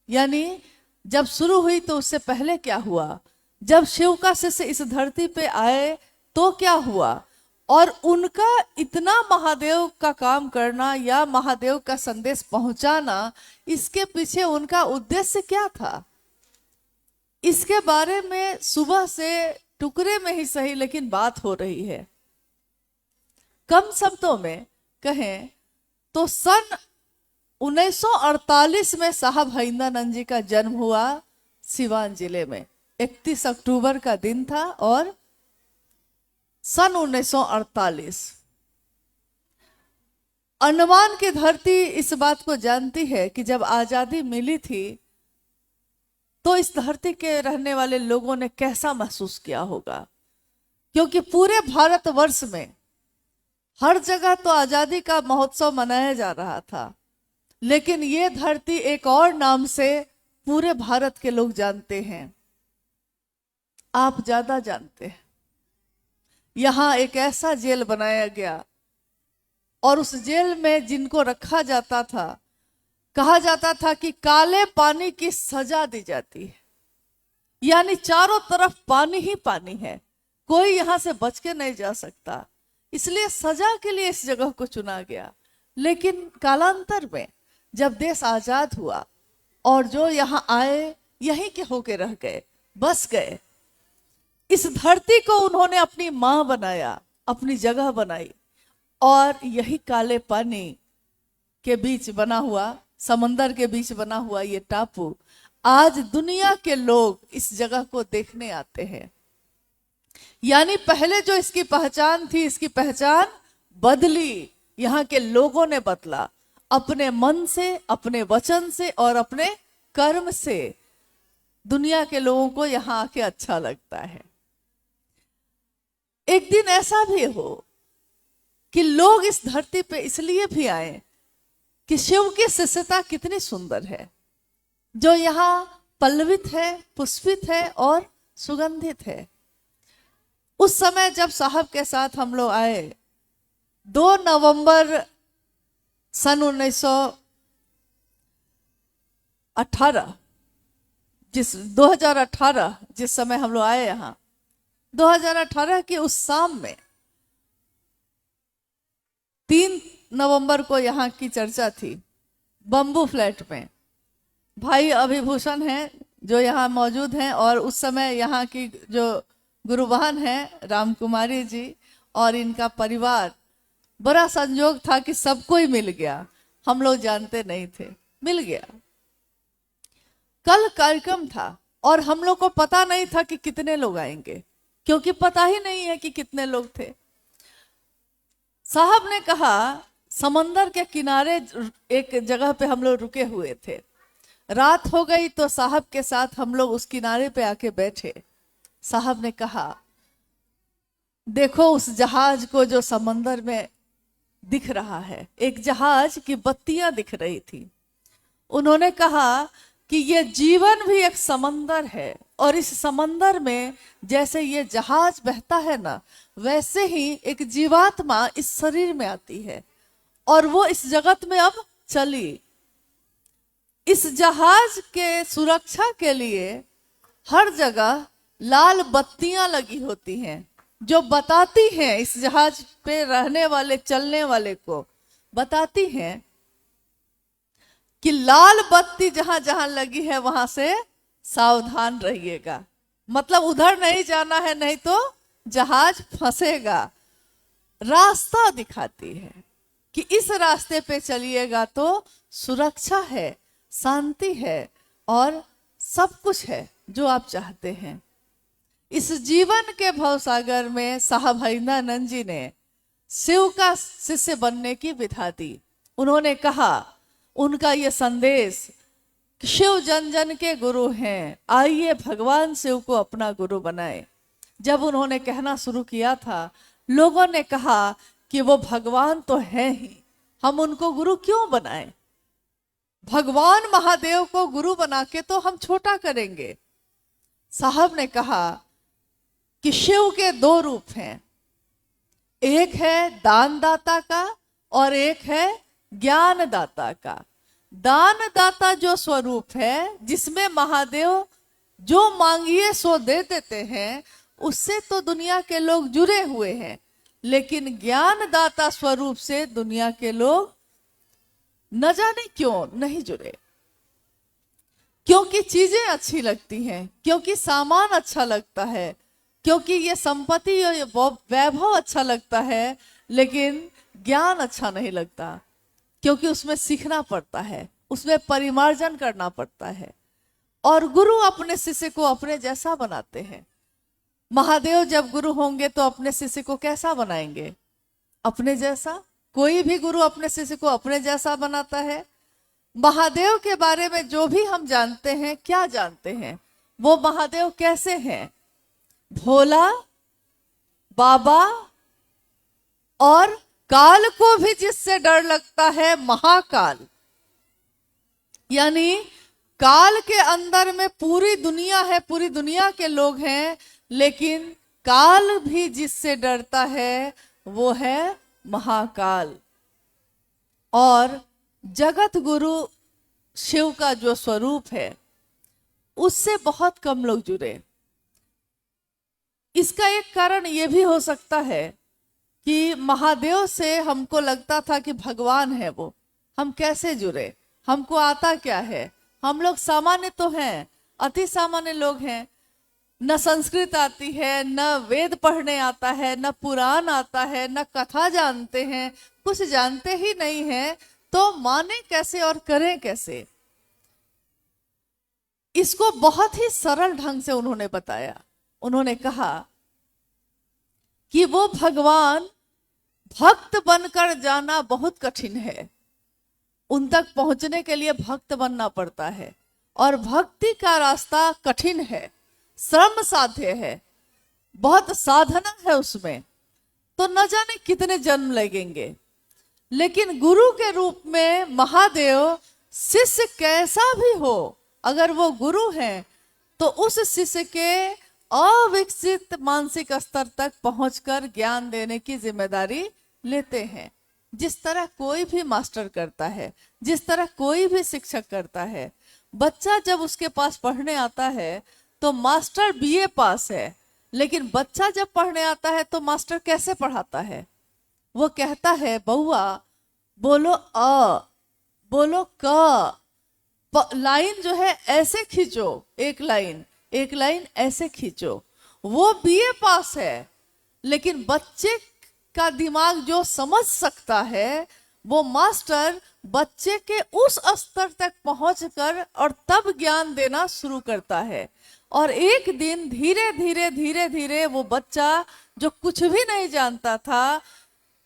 यानी जब शुरू हुई तो उससे पहले क्या हुआ, जब शिव का शिष्य इस धरती पे आए तो क्या हुआ, और उनका इतना महादेव का काम करना या महादेव का संदेश पहुंचाना, इसके पीछे उनका उद्देश्य क्या था, इसके बारे में सुबह से टुकड़े में ही सही लेकिन बात हो रही है। कम शब्दों में कहें तो सन 1948 में साहब हरिंद्रानंद जी का जन्म हुआ सिवान जिले में। 31 अक्टूबर का दिन था और सन 1948। अंडमान की धरती इस बात को जानती है कि जब आजादी मिली थी तो इस धरती के रहने वाले लोगों ने कैसा महसूस किया होगा, क्योंकि पूरे भारतवर्ष में हर जगह तो आजादी का महोत्सव मनाया जा रहा था, लेकिन ये धरती एक और नाम से पूरे भारत के लोग जानते हैं। आप ज्यादा जानते हैं। यहां एक ऐसा जेल बनाया गया और उस जेल में जिनको रखा जाता था, कहा जाता था कि काले पानी की सजा दी जाती है, यानी चारों तरफ पानी ही पानी है, कोई यहां से बच के नहीं जा सकता, इसलिए सजा के लिए इस जगह को चुना गया। लेकिन कालांतर में जब देश आजाद हुआ और जो यहां आए यहीं के होके रह गए, बस गए, इस धरती को उन्होंने अपनी मां बनाया, अपनी जगह बनाई, और यही काले पानी के बीच बना हुआ, समंदर के बीच बना हुआ ये टापू, आज दुनिया के लोग इस जगह को देखने आते हैं। यानी पहले जो इसकी पहचान थी, इसकी पहचान बदली, यहाँ के लोगों ने बदला, अपने मन से, अपने वचन से और अपने कर्म से दुनिया के लोगों को यहाँ आके अच्छा लगता है। एक दिन ऐसा भी हो कि लोग इस धरती पे इसलिए भी आए कि शिव की शिष्यता कितनी सुंदर है, जो यहाँ पल्लवित है, पुष्पित है और सुगंधित है। उस समय जब साहब के साथ हम लोग आए, 2 नवंबर सन 1918, 2018 जिस समय हम लोग आए यहाँ, 2018 के उस शाम में 3 नवंबर को यहाँ की चर्चा थी बम्बू फ्लैट में। भाई अभिभूषण हैं जो यहाँ मौजूद हैं, और उस समय यहाँ की जो गुरुबहन हैं रामकुमारी जी और इनका परिवार, बड़ा संजोग था कि सबको ही मिल गया, हम लोग जानते नहीं थे, मिल गया। कल कार्यक्रम था और हम लोग को पता नहीं था कि कितने लोग आएंगे, क्योंकि पता ही नहीं है कि कितने लोग थे। साहब ने कहा, समंदर के किनारे एक जगह पे हम लोग रुके हुए थे, रात हो गई तो साहब के साथ हम लोग उस किनारे पे आके बैठे। साहब ने कहा, देखो उस जहाज को जो समंदर में दिख रहा है, एक जहाज की बत्तियां दिख रही थी। उन्होंने कहा कि ये जीवन भी एक समंदर है, और इस समंदर में जैसे ये जहाज बहता है ना, वैसे ही एक जीवात्मा इस शरीर में आती है और वो इस जगत में अब चली। इस जहाज के सुरक्षा के लिए हर जगह लाल बत्तियां लगी होती हैं, जो बताती हैं, इस जहाज पे रहने वाले, चलने वाले को बताती हैं कि लाल बत्ती जहां जहां लगी है वहां से सावधान रहिएगा, मतलब उधर नहीं जाना है, नहीं तो जहाज फंसेगा। रास्ता दिखाती है कि इस रास्ते पे चलिएगा तो सुरक्षा है, शांति है और सब कुछ है जो आप चाहते हैं। इस जीवन के भवसागर में साहब हरिंद्रानंद जी ने शिव का शिष्य बनने की विधा दी। उन्होंने कहा, उनका ये संदेश शिव जन जन के गुरु हैं, आइए भगवान शिव को अपना गुरु बनाए। जब उन्होंने कहना शुरू किया था, लोगों ने कहा कि वो भगवान तो है ही, हम उनको गुरु क्यों बनाएं? भगवान महादेव को गुरु बना के तो हम छोटा करेंगे। साहब ने कहा कि शिव के दो रूप हैं, एक है दान दाता का और एक है ज्ञान दाता का। दान दाता जो स्वरूप है, जिसमें महादेव जो मांगिए सो दे देते हैं, उससे तो दुनिया के लोग जुड़े हुए हैं, लेकिन ज्ञान दाता स्वरूप से दुनिया के लोग न जाने क्यों नहीं जुड़े। क्योंकि चीजें अच्छी लगती हैं, क्योंकि सामान अच्छा लगता है, क्योंकि ये संपत्ति और वैभव अच्छा लगता है, लेकिन ज्ञान अच्छा नहीं लगता, क्योंकि उसमें सीखना पड़ता है, उसमें परिमार्जन करना पड़ता है। और गुरु अपने शिष्य को अपने जैसा बनाते हैं। महादेव जब गुरु होंगे तो अपने शिष्य को कैसा बनाएंगे? अपने जैसा। कोई भी गुरु अपने शिष्य को अपने जैसा बनाता है। महादेव के बारे में जो भी हम जानते हैं, क्या जानते हैं? वो महादेव कैसे हैं? भोला बाबा, और काल को भी जिससे डर लगता है, महाकाल। यानी काल के अंदर में पूरी दुनिया है, पूरी दुनिया के लोग हैं, लेकिन काल भी जिससे डरता है वो है महाकाल। और जगत गुरु शिव का जो स्वरूप है, उससे बहुत कम लोग जुड़े। इसका एक कारण यह भी हो सकता है कि महादेव से हमको लगता था कि भगवान है वो, हम कैसे जुड़े, हमको आता क्या है? हम लोग सामान्य तो हैं, अति सामान्य लोग हैं। न संस्कृत आती है, न वेद पढ़ने आता है, न पुराण आता है, न कथा जानते हैं, कुछ जानते ही नहीं है, तो माने कैसे और करें कैसे? इसको बहुत ही सरल ढंग से उन्होंने बताया। उन्होंने कहा कि वो भगवान भक्त बनकर जाना बहुत कठिन है, उन तक पहुंचने के लिए भक्त बनना पड़ता है, और भक्ति का रास्ता कठिन है, श्रम साध्य है, बहुत साधना है उसमें, तो न जाने कितने जन्म लगेंगे। लेकिन गुरु के रूप में महादेव, शिष्य कैसा भी हो, अगर वो गुरु हैं तो उस शिष्य के अविकसित मानसिक स्तर तक पहुंचकर ज्ञान देने की जिम्मेदारी लेते हैं। जिस तरह कोई भी मास्टर करता है, जिस तरह कोई भी शिक्षक करता है। बच्चा जब उसके पास पढ़ने आता है तो मास्टर बीए पास है, लेकिन बच्चा जब पढ़ने आता है तो मास्टर कैसे पढ़ाता है? वो कहता है, बउआ बोलो अ, बोलो क, लाइन जो है ऐसे खींचो, एक लाइन ऐसे खींचो। वो बीए पास है, लेकिन बच्चे का दिमाग जो समझ सकता है, वो मास्टर बच्चे के उस स्तर तक पहुंचकर और तब ज्ञान देना शुरू करता है। और एक दिन धीरे धीरे वो बच्चा जो कुछ भी नहीं जानता था,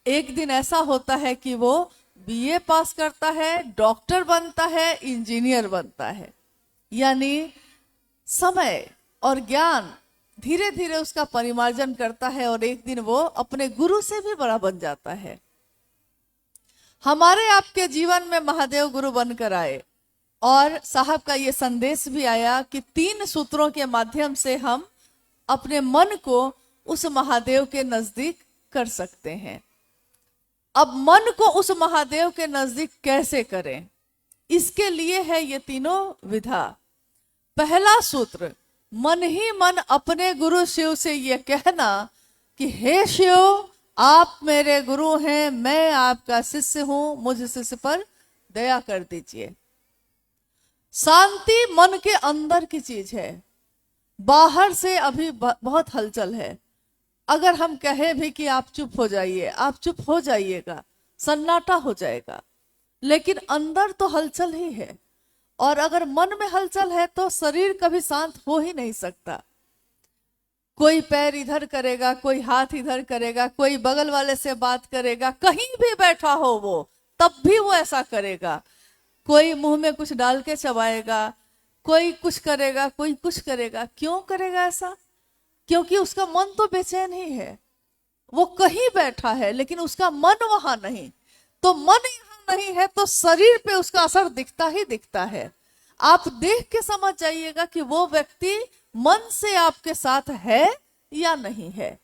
एक दिन ऐसा होता है कि वो बीए पास करता है, डॉक्टर बनता है, इंजीनियर बनता है। यानी समय और ज्ञान धीरे धीरे उसका परिमार्जन करता है, और एक दिन वो अपने गुरु से भी बड़ा बन जाता है। हमारे आपके जीवन में महादेव गुरु बनकर आए, और साहब का ये संदेश भी आया कि 3 सूत्रों के माध्यम से हम अपने मन को उस महादेव के नजदीक कर सकते हैं। अब मन को उस महादेव के नजदीक कैसे करें? इसके लिए है ये तीनों विधा। पहला सूत्र, मन ही मन अपने गुरु शिव से ये कहना कि हे शिव, आप मेरे गुरु हैं, मैं आपका शिष्य हूं, मुझ शिष्य पर दया कर दीजिए। शांति मन के अंदर की चीज है, बाहर से अभी बहुत हलचल है। अगर हम कहें भी कि आप चुप हो जाइए, आप चुप हो जाइएगा, सन्नाटा हो जाएगा, लेकिन अंदर तो हलचल ही है। और अगर मन में हलचल है तो शरीर कभी शांत हो ही नहीं सकता। कोई पैर इधर करेगा, कोई हाथ इधर करेगा, कोई बगल वाले से बात करेगा, कहीं भी बैठा हो वो, तब भी वो ऐसा करेगा। कोई मुंह में कुछ डाल के चबाएगा, कोई कुछ करेगा, कोई कुछ करेगा। क्यों करेगा ऐसा? क्योंकि उसका मन तो बेचैन ही है। वो कहीं बैठा है लेकिन उसका मन वहां नहीं। तो मन यहाँ नहीं है तो शरीर पे उसका असर दिखता ही दिखता है। आप देख के समझ जाइएगा कि वो व्यक्ति मन से आपके साथ है या नहीं है।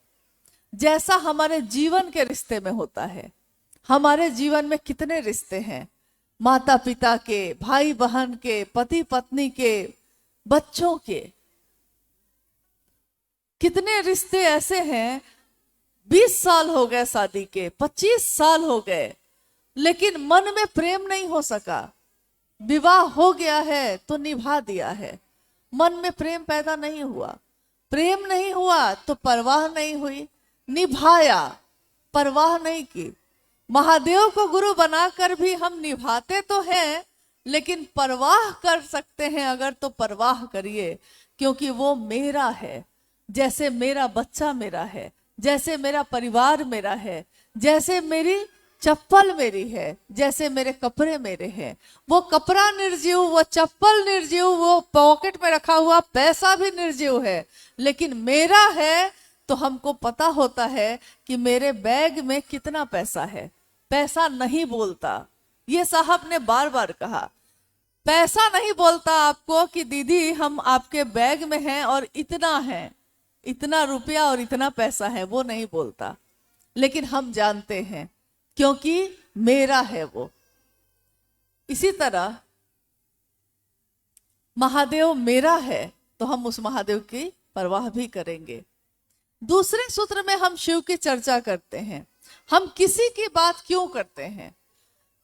जैसा हमारे जीवन के रिश्ते में होता है। हमारे जीवन में कितने रिश्ते हैं, माता पिता के, भाई बहन के, पति पत्नी के, बच्चों के। कितने रिश्ते ऐसे हैं 20 साल हो गए शादी के, 25 साल हो गए, लेकिन मन में प्रेम नहीं हो सका। विवाह हो गया है तो निभा दिया है, मन में प्रेम पैदा नहीं हुआ। प्रेम नहीं हुआ तो परवाह नहीं हुई, निभाया, परवाह नहीं की। महादेव को गुरु बनाकर भी हम निभाते तो हैं, लेकिन परवाह कर सकते हैं अगर तो परवाह करिए, क्योंकि वो मेरा है। जैसे मेरा बच्चा मेरा है, जैसे मेरा परिवार मेरा है, जैसे मेरी चप्पल मेरी है, जैसे मेरे कपड़े मेरे हैं। वो कपड़ा निर्जीव, वो चप्पल निर्जीव, वो पॉकेट में रखा हुआ पैसा भी निर्जीव है, लेकिन मेरा है तो हमको पता होता है कि मेरे बैग में कितना पैसा है। पैसा नहीं बोलता, ये साहब ने बार बार कहा। पैसा नहीं बोलता आपको कि दीदी हम आपके बैग में हैं और इतना है, इतना रुपया और इतना पैसा है, वो नहीं बोलता। लेकिन हम जानते हैं क्योंकि मेरा है वो। इसी तरह महादेव मेरा है तो हम उस महादेव की परवाह भी करेंगे। दूसरे सूत्र में हम शिव की चर्चा करते हैं। हम किसी की बात क्यों करते हैं?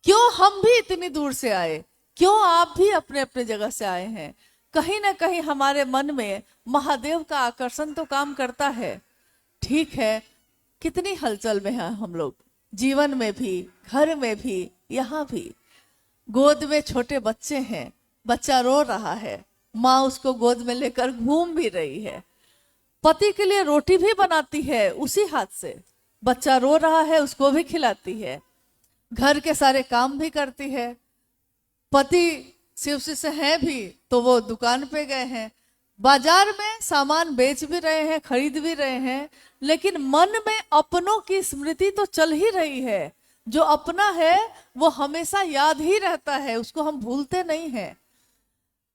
क्यों हम भी इतनी दूर से आए? क्यों आप भी अपने अपने जगह से आए हैं? कहीं ना कहीं हमारे मन में महादेव का आकर्षण तो काम करता है। ठीक है, कितनी हलचल में हैं हम लोग, जीवन में भी, घर में भी, यहाँ भी। गोद में छोटे बच्चे हैं, बच्चा रो रहा है, माँ उसको गोद में लेकर घूम भी रही है। पति के लिए रोटी भी बनाती है उसी हाथ से, बच्चा रो रहा है उसको भी खिलाती है, घर के सारे काम भी करती है। पति शिव से है भी तो वो दुकान पे गए हैं, बाजार में सामान बेच भी रहे हैं, खरीद भी रहे हैं, लेकिन मन में अपनों की स्मृति तो चल ही रही है। जो अपना है वो हमेशा याद ही रहता है, उसको हम भूलते नहीं हैं।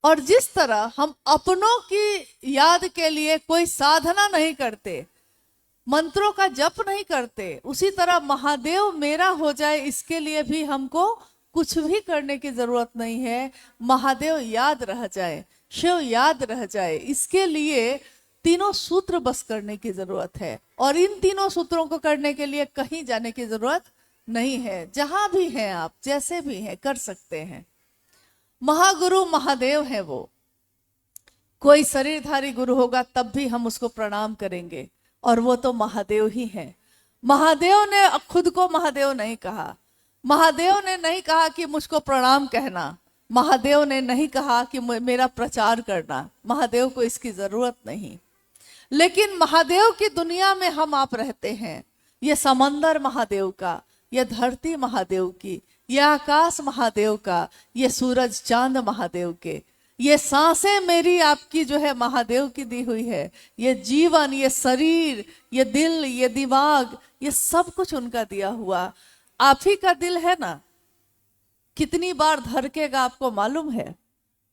और जिस तरह हम अपनों की याद के लिए कोई साधना नहीं करते, मंत्रों का जप नहीं करते, उसी तरह महादेव मेरा हो जाए इसके लिए भी हमको कुछ भी करने की जरूरत नहीं है। महादेव याद रह जाए, शिव याद रह जाए, इसके लिए तीनों सूत्र बस करने की जरूरत है। और इन तीनों सूत्रों को करने के लिए कहीं जाने की जरूरत नहीं है। जहां भी हैं आप, जैसे भी हैं, कर सकते हैं। महागुरु महादेव है वो। कोई शरीरधारी गुरु होगा तब भी हम उसको प्रणाम करेंगे, और वो तो महादेव ही है। महादेव ने खुद को महादेव नहीं कहा, महादेव ने नहीं कहा कि मुझको प्रणाम कहना, महादेव ने नहीं कहा कि मेरा प्रचार करना। महादेव को इसकी जरूरत नहीं। लेकिन महादेव की दुनिया में हम आप रहते हैं। ये समंदर महादेव का, ये धरती महादेव की, ये आकाश महादेव का, ये सूरज चांद महादेव के, ये सांसें मेरी आपकी जो है महादेव की दी हुई है। ये जीवन, ये शरीर, ये दिल, ये दिमाग, ये सब कुछ उनका दिया हुआ। आप ही का दिल है ना, कितनी बार धड़केगा आपको मालूम है?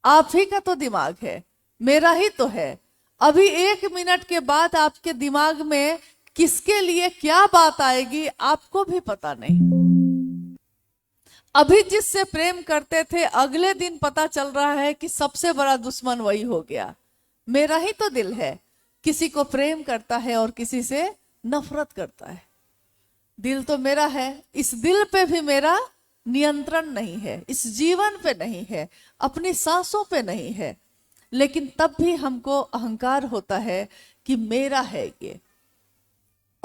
आप ही का तो दिमाग है, मेरा ही तो है। अभी 1 मिनट के बाद आपके दिमाग में किसके लिए क्या बात आएगी आपको भी पता नहीं। अभी जिससे प्रेम करते थे, अगले दिन पता चल रहा है कि सबसे बड़ा दुश्मन वही हो गया। मेरा ही तो दिल है, किसी को प्रेम करता है और किसी से नफरत करता है। दिल तो मेरा है, इस दिल पे भी मेरा नियंत्रण नहीं है, इस जीवन पे नहीं है, अपनी सांसों पे नहीं है। लेकिन तब भी हमको अहंकार होता है कि मेरा है ये।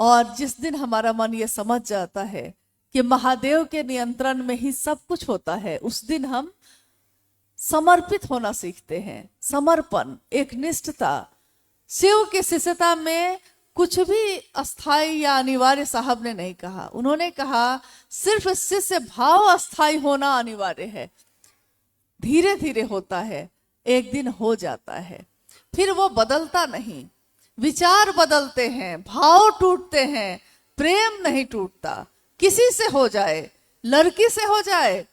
और जिस दिन हमारा मन ये समझ जाता है कि महादेव के नियंत्रण में ही सब कुछ होता है, उस दिन हम समर्पित होना सीखते हैं। समर्पण, एक निष्ठता। शिव की शिष्यता में कुछ भी अस्थाई या अनिवार्य साहब ने नहीं कहा। उन्होंने कहा सिर्फ शिष्य भाव अस्थाई होना अनिवार्य है। धीरे धीरे होता है, एक दिन हो जाता है, फिर वो बदलता नहीं। विचार बदलते हैं, भाव टूटते हैं, प्रेम नहीं टूटता। किसी से हो जाए, लड़की से हो जाए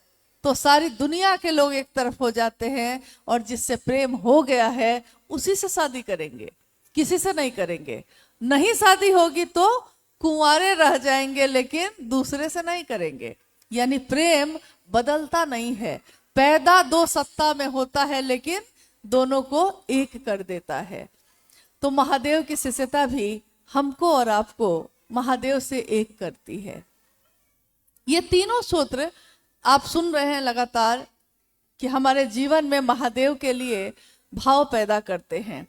तो सारी दुनिया के लोग एक तरफ हो जाते हैं, और जिससे प्रेम हो गया है उसी से शादी करेंगे, किसी से नहीं करेंगे। नहीं शादी होगी तो कुंवारे रह जाएंगे, लेकिन दूसरे से नहीं करेंगे। यानी प्रेम बदलता नहीं है। पैदा दो सत्ता में होता है, लेकिन दोनों को एक कर देता है। तो महादेव की शिष्यता भी हमको और आपको महादेव से एक करती है। ये तीनों सूत्र आप सुन रहे हैं लगातार कि हमारे जीवन में महादेव के लिए भाव पैदा करते हैं।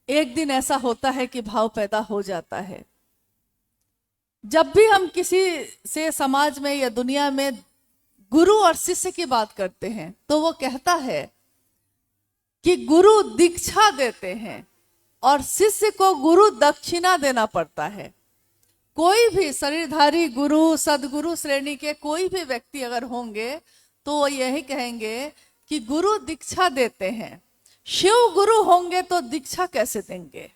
एक दिन ऐसा होता है कि भाव पैदा हो जाता है। जब भी हम किसी से समाज में या दुनिया में गुरु और शिष्य की बात करते हैं तो वो कहता है कि गुरु दीक्षा देते हैं और शिष्य को गुरु दक्षिणा देना पड़ता है। कोई भी शरीरधारी गुरु, सदगुरु श्रेणी के कोई भी व्यक्ति अगर होंगे तो वो यही कहेंगे कि गुरु दीक्षा देते हैं। शिव गुरु होंगे तो दीक्षा कैसे देंगे?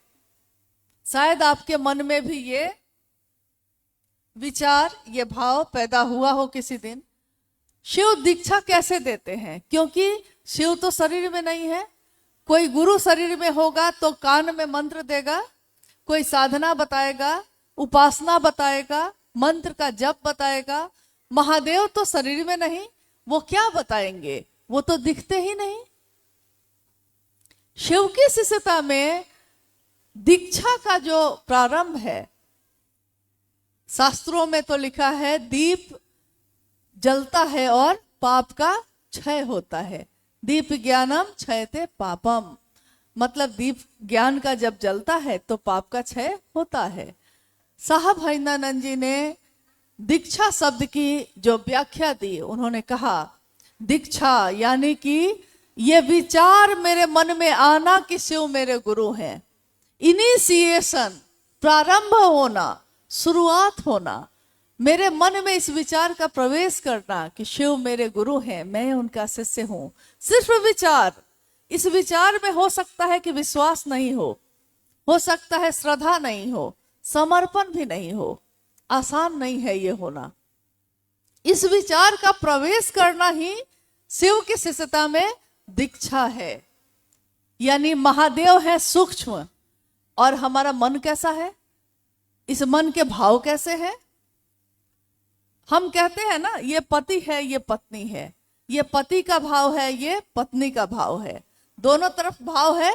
शायद आपके मन में भी ये विचार, ये भाव पैदा हुआ हो किसी दिन। शिव दीक्षा कैसे देते हैं? क्योंकि शिव तो शरीर में नहीं है। कोई गुरु शरीर में होगा तो कान में मंत्र देगा, कोई साधना बताएगा, उपासना बताएगा, मंत्र का जप बताएगा। महादेव तो शरीर में नहीं, वो क्या बताएंगे? वो तो दिखते ही नहीं। शिव की शिष्यता में दीक्षा का जो प्रारंभ है, शास्त्रों में तो लिखा है दीप जलता है और पाप का क्षय होता है। दीप ज्ञानम क्षयते पापम, मतलब दीप ज्ञान का जब जलता है तो पाप का क्षय होता है। साहब हरिनानंद जी ने दीक्षा शब्द की जो व्याख्या दी, उन्होंने कहा दीक्षा यानी कि ये विचार मेरे मन में आना कि शिव मेरे गुरु हैं। इनिशिएशन, प्रारंभ होना, शुरुआत होना, मेरे मन में इस विचार का प्रवेश करना कि शिव मेरे गुरु हैं, मैं उनका शिष्य हूं। सिर्फ विचार, इस विचार में हो सकता है कि विश्वास नहीं हो सकता है श्रद्धा नहीं हो, समर्पण भी नहीं हो। आसान नहीं है ये होना। इस विचार का प्रवेश करना ही शिव की शिष्यता में दीक्षा है। यानी महादेव है सूक्ष्म और हमारा मन कैसा है, इस मन के भाव कैसे है। हम कहते हैं ना ये पति है, ये पत्नी है, ये पति का भाव है, ये पत्नी का भाव है, दोनों तरफ भाव है।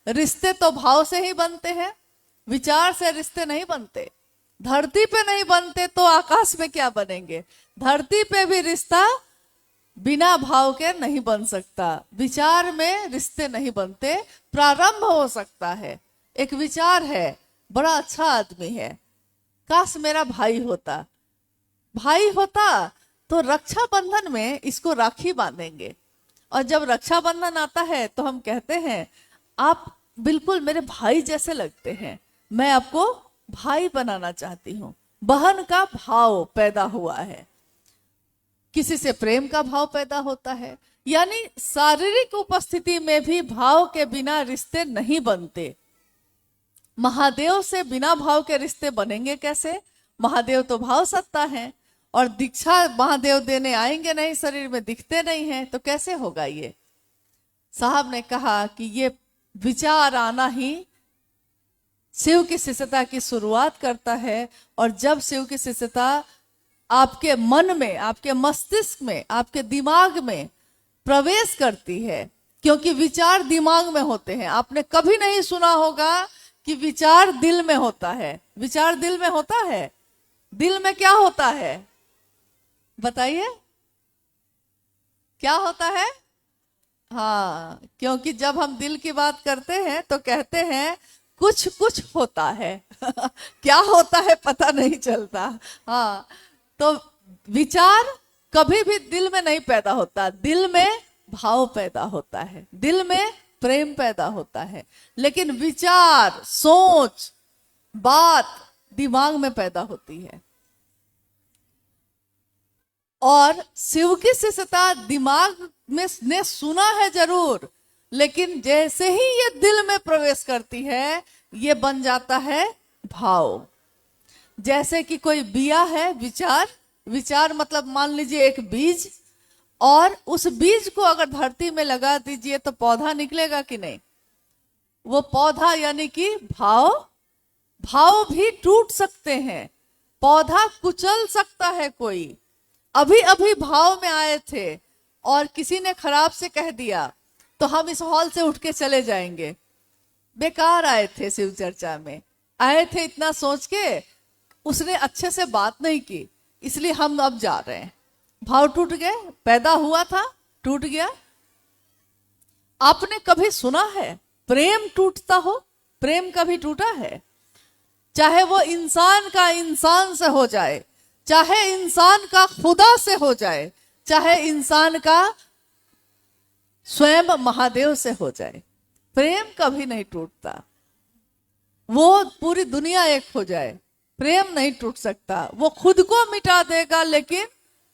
रिश्ते तो भाव से ही बनते हैं, विचार से रिश्ते नहीं बनते। धरती पे नहीं बनते तो आकाश में क्या बनेंगे? धरती पे भी रिश्ता बिना भाव के नहीं बन सकता। विचार में रिश्ते नहीं बनते। प्रारंभ हो सकता है, एक विचार है, बड़ा अच्छा आदमी है, काश मेरा भाई होता। भाई होता तो रक्षाबंधन में इसको राखी बांधेंगे, और जब रक्षाबंधन आता है तो हम कहते हैं आप बिल्कुल मेरे भाई जैसे लगते हैं, मैं आपको भाई बनाना चाहती हूँ। बहन का भाव पैदा हुआ है, किसी से प्रेम का भाव पैदा होता है। यानी शारीरिक उपस्थिति में भी भाव के बिना रिश्ते नहीं बनते। महादेव से बिना भाव के रिश्ते बनेंगे कैसे? महादेव तो भाव सत्ता है, और दीक्षा महादेव देने आएंगे नहीं, शरीर में दिखते नहीं हैं, तो कैसे होगा ये? साहब ने कहा कि ये विचार आना ही शिव की शिष्यता की शुरुआत करता है। और जब शिव की शिष्यता आपके मन में, आपके मस्तिष्क में, आपके दिमाग में प्रवेश करती है, क्योंकि विचार दिमाग में होते हैं। आपने कभी नहीं सुना होगा कि विचार दिल में होता है। विचार दिल में होता है। दिल में क्या होता है बताइए, क्या होता है? हाँ, क्योंकि जब हम दिल की बात करते हैं तो कहते हैं कुछ कुछ होता है क्या होता है पता नहीं चलता। हाँ, तो विचार कभी भी दिल में नहीं पैदा होता, दिल में भाव पैदा होता है, दिल में प्रेम पैदा होता है। लेकिन विचार, सोच, बात दिमाग में पैदा होती है। और शिव की शिष्यता दिमाग में ने सुना है जरूर, लेकिन जैसे ही ये दिल में प्रवेश करती है ये बन जाता है भाव। जैसे कि कोई बिया है, विचार, विचार मतलब मान लीजिए एक बीज, और उस बीज को अगर धरती में लगा दीजिए तो पौधा निकलेगा कि नहीं? वो पौधा यानी कि भाव, भाव भी टूट सकते हैं, पौधा कुचल सकता है। कोई अभी अभी भाव में आए थे और किसी ने खराब से कह दिया तो हम इस हॉल से उठ के चले जाएंगे। बेकार आए थे, शिव चर्चा में आए थे इतना सोच के, उसने अच्छे से बात नहीं की, इसलिए हम अब जा रहे हैं। भाव टूट गए, पैदा हुआ था टूट गया। आपने कभी सुना है प्रेम टूटता हो? प्रेम कभी टूटा है? चाहे वो इंसान का इंसान से हो जाए, चाहे इंसान का खुदा से हो जाए, चाहे इंसान का स्वयं महादेव से हो जाए, प्रेम कभी नहीं टूटता। वो पूरी दुनिया एक हो जाए, प्रेम नहीं टूट सकता। वो खुद को मिटा देगा लेकिन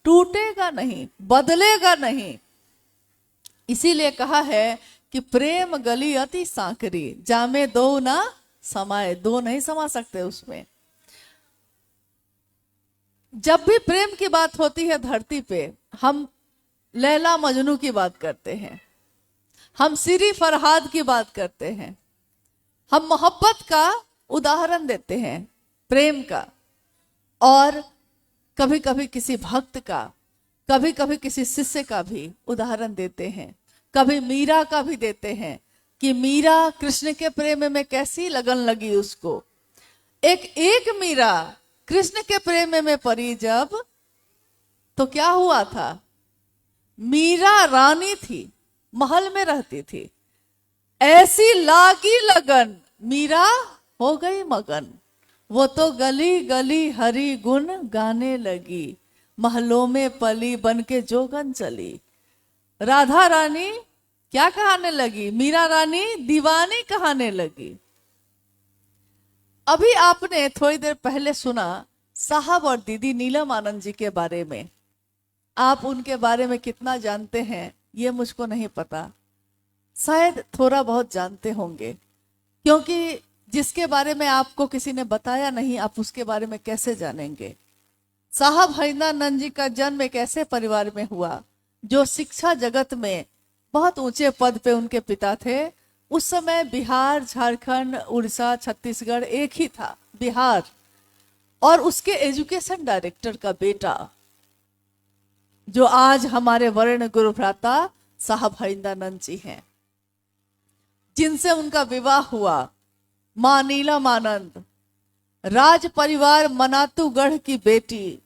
टूटेगा नहीं, बदलेगा नहीं। इसीलिए कहा है कि प्रेम गली अति सांकरी, जामे दो ना समाये, दो नहीं समा सकते उसमें। जब भी प्रेम की बात होती है धरती पे, हम लैला मजनू की बात करते हैं, हम सिरी फरहाद की बात करते हैं, हम मोहब्बत का उदाहरण देते हैं, प्रेम का, और कभी कभी किसी भक्त का, कभी कभी किसी शिष्य का भी उदाहरण देते हैं, कभी मीरा का भी देते हैं कि मीरा कृष्ण के प्रेम में कैसी लगन लगी उसको। एक मीरा कृष्ण के प्रेम में पड़ी जब, तो क्या हुआ था? मीरा रानी थी, महल में रहती थी, ऐसी लागी लगन, मीरा हो गई मगन। वो तो गली गली हरि गुण गाने लगी, महलों में पली बन के जोगन चली। राधा रानी क्या कहने लगी? मीरा रानी दीवानी कहने लगी। अभी आपने थोड़ी देर पहले सुना साहब और दीदी नीलम आनंद जी के बारे में। आप उनके बारे में कितना जानते हैं ये मुझको नहीं पता, शायद थोड़ा बहुत जानते होंगे, क्योंकि जिसके बारे में आपको किसी ने बताया नहीं, आप उसके बारे में कैसे जानेंगे। साहब हरिंदानंद जी का जन्म एक ऐसे परिवार में हुआ जो शिक्षा जगत में बहुत ऊंचे पद पे उनके पिता थे। उस समय बिहार, झारखंड, उड़ीसा, छत्तीसगढ़ एक ही था, बिहार, और उसके एजुकेशन डायरेक्टर का बेटा जो आज हमारे वर्ण गुरु भ्राता साहब हरिंदानंद जी हैं, जिनसे उनका विवाह हुआ। मां नीलम आनंद राज परिवार मनातूगढ़ की बेटी,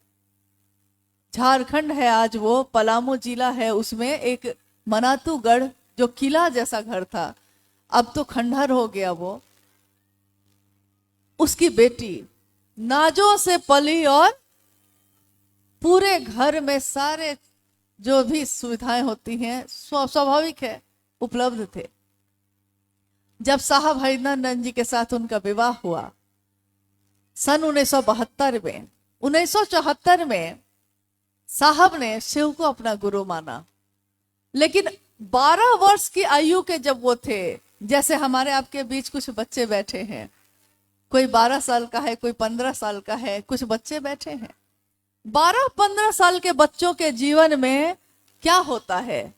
झारखंड है आज वो, पलामू जिला है, उसमें एक मनातूगढ़ जो किला जैसा घर था, अब तो खंडहर हो गया वो। उसकी बेटी नाजों से पली और पूरे घर में सारे जो भी सुविधाएं होती हैं स्वाभाविक है उपलब्ध थे। जब साहब हरिंदानंद जी के साथ उनका विवाह हुआ सन 1972 में, 1974 में साहब ने शिव को अपना गुरु माना, लेकिन 12 वर्ष की आयु के जब वो थे, जैसे हमारे आपके बीच कुछ बच्चे बैठे हैं, कोई 12 साल का है, कोई 15 साल का है, कुछ बच्चे बैठे हैं। 12-15 साल के बच्चों के जीवन में क्या होता है?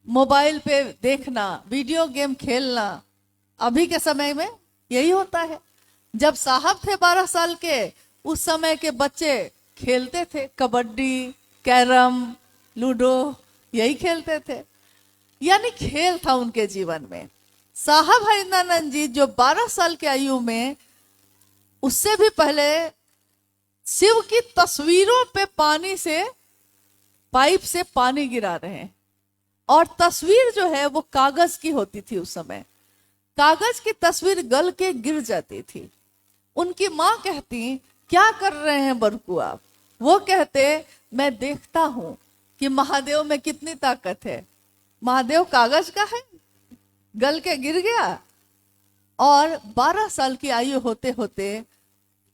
मोबाइल पे देखना, वीडियो गेम खेलना, अभी के समय में यही होता है। जब साहब थे 12 साल के, उस समय के बच्चे खेलते थे कबड्डी, कैरम, लूडो, यही खेलते थे, यानी खेल था उनके जीवन में। साहब हरिंदानंद जी जो 12 साल की आयु में, उससे भी पहले शिव की तस्वीरों पे पानी से, पाइप से पानी गिरा रहे हैं, और तस्वीर जो है वो कागज की होती थी उस समय, कागज की तस्वीर गल के गिर जाती थी। उनकी माँ कहती, क्या कर रहे हैं बरकू आप? वो कहते, मैं देखता हूं कि महादेव में कितनी ताकत है। महादेव कागज का है, गल के गिर गया। और 12 साल की आयु होते होते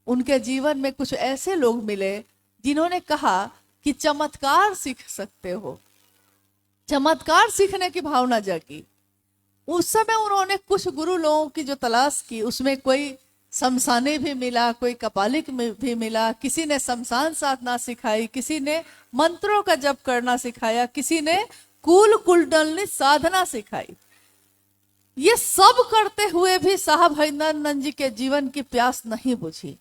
उनके जीवन में कुछ ऐसे लोग मिले जिन्होंने कहा कि चमत्कार सीख सकते हो, चमत्कार सीखने की भावना जागी। उस समय उन्होंने कुछ गुरु लोगों की जो तलाश की, उसमें कोई शमशानी भी मिला, कोई कपालिक भी मिला, किसी ने शमशान साधना सिखाई, किसी ने मंत्रों का जप करना सिखाया, किसी ने कुल कुंडलनी साधना सिखाई। ये सब करते हुए भी साहब हरिंदरानंद जी के जीवन की प्यास नहीं बुझी।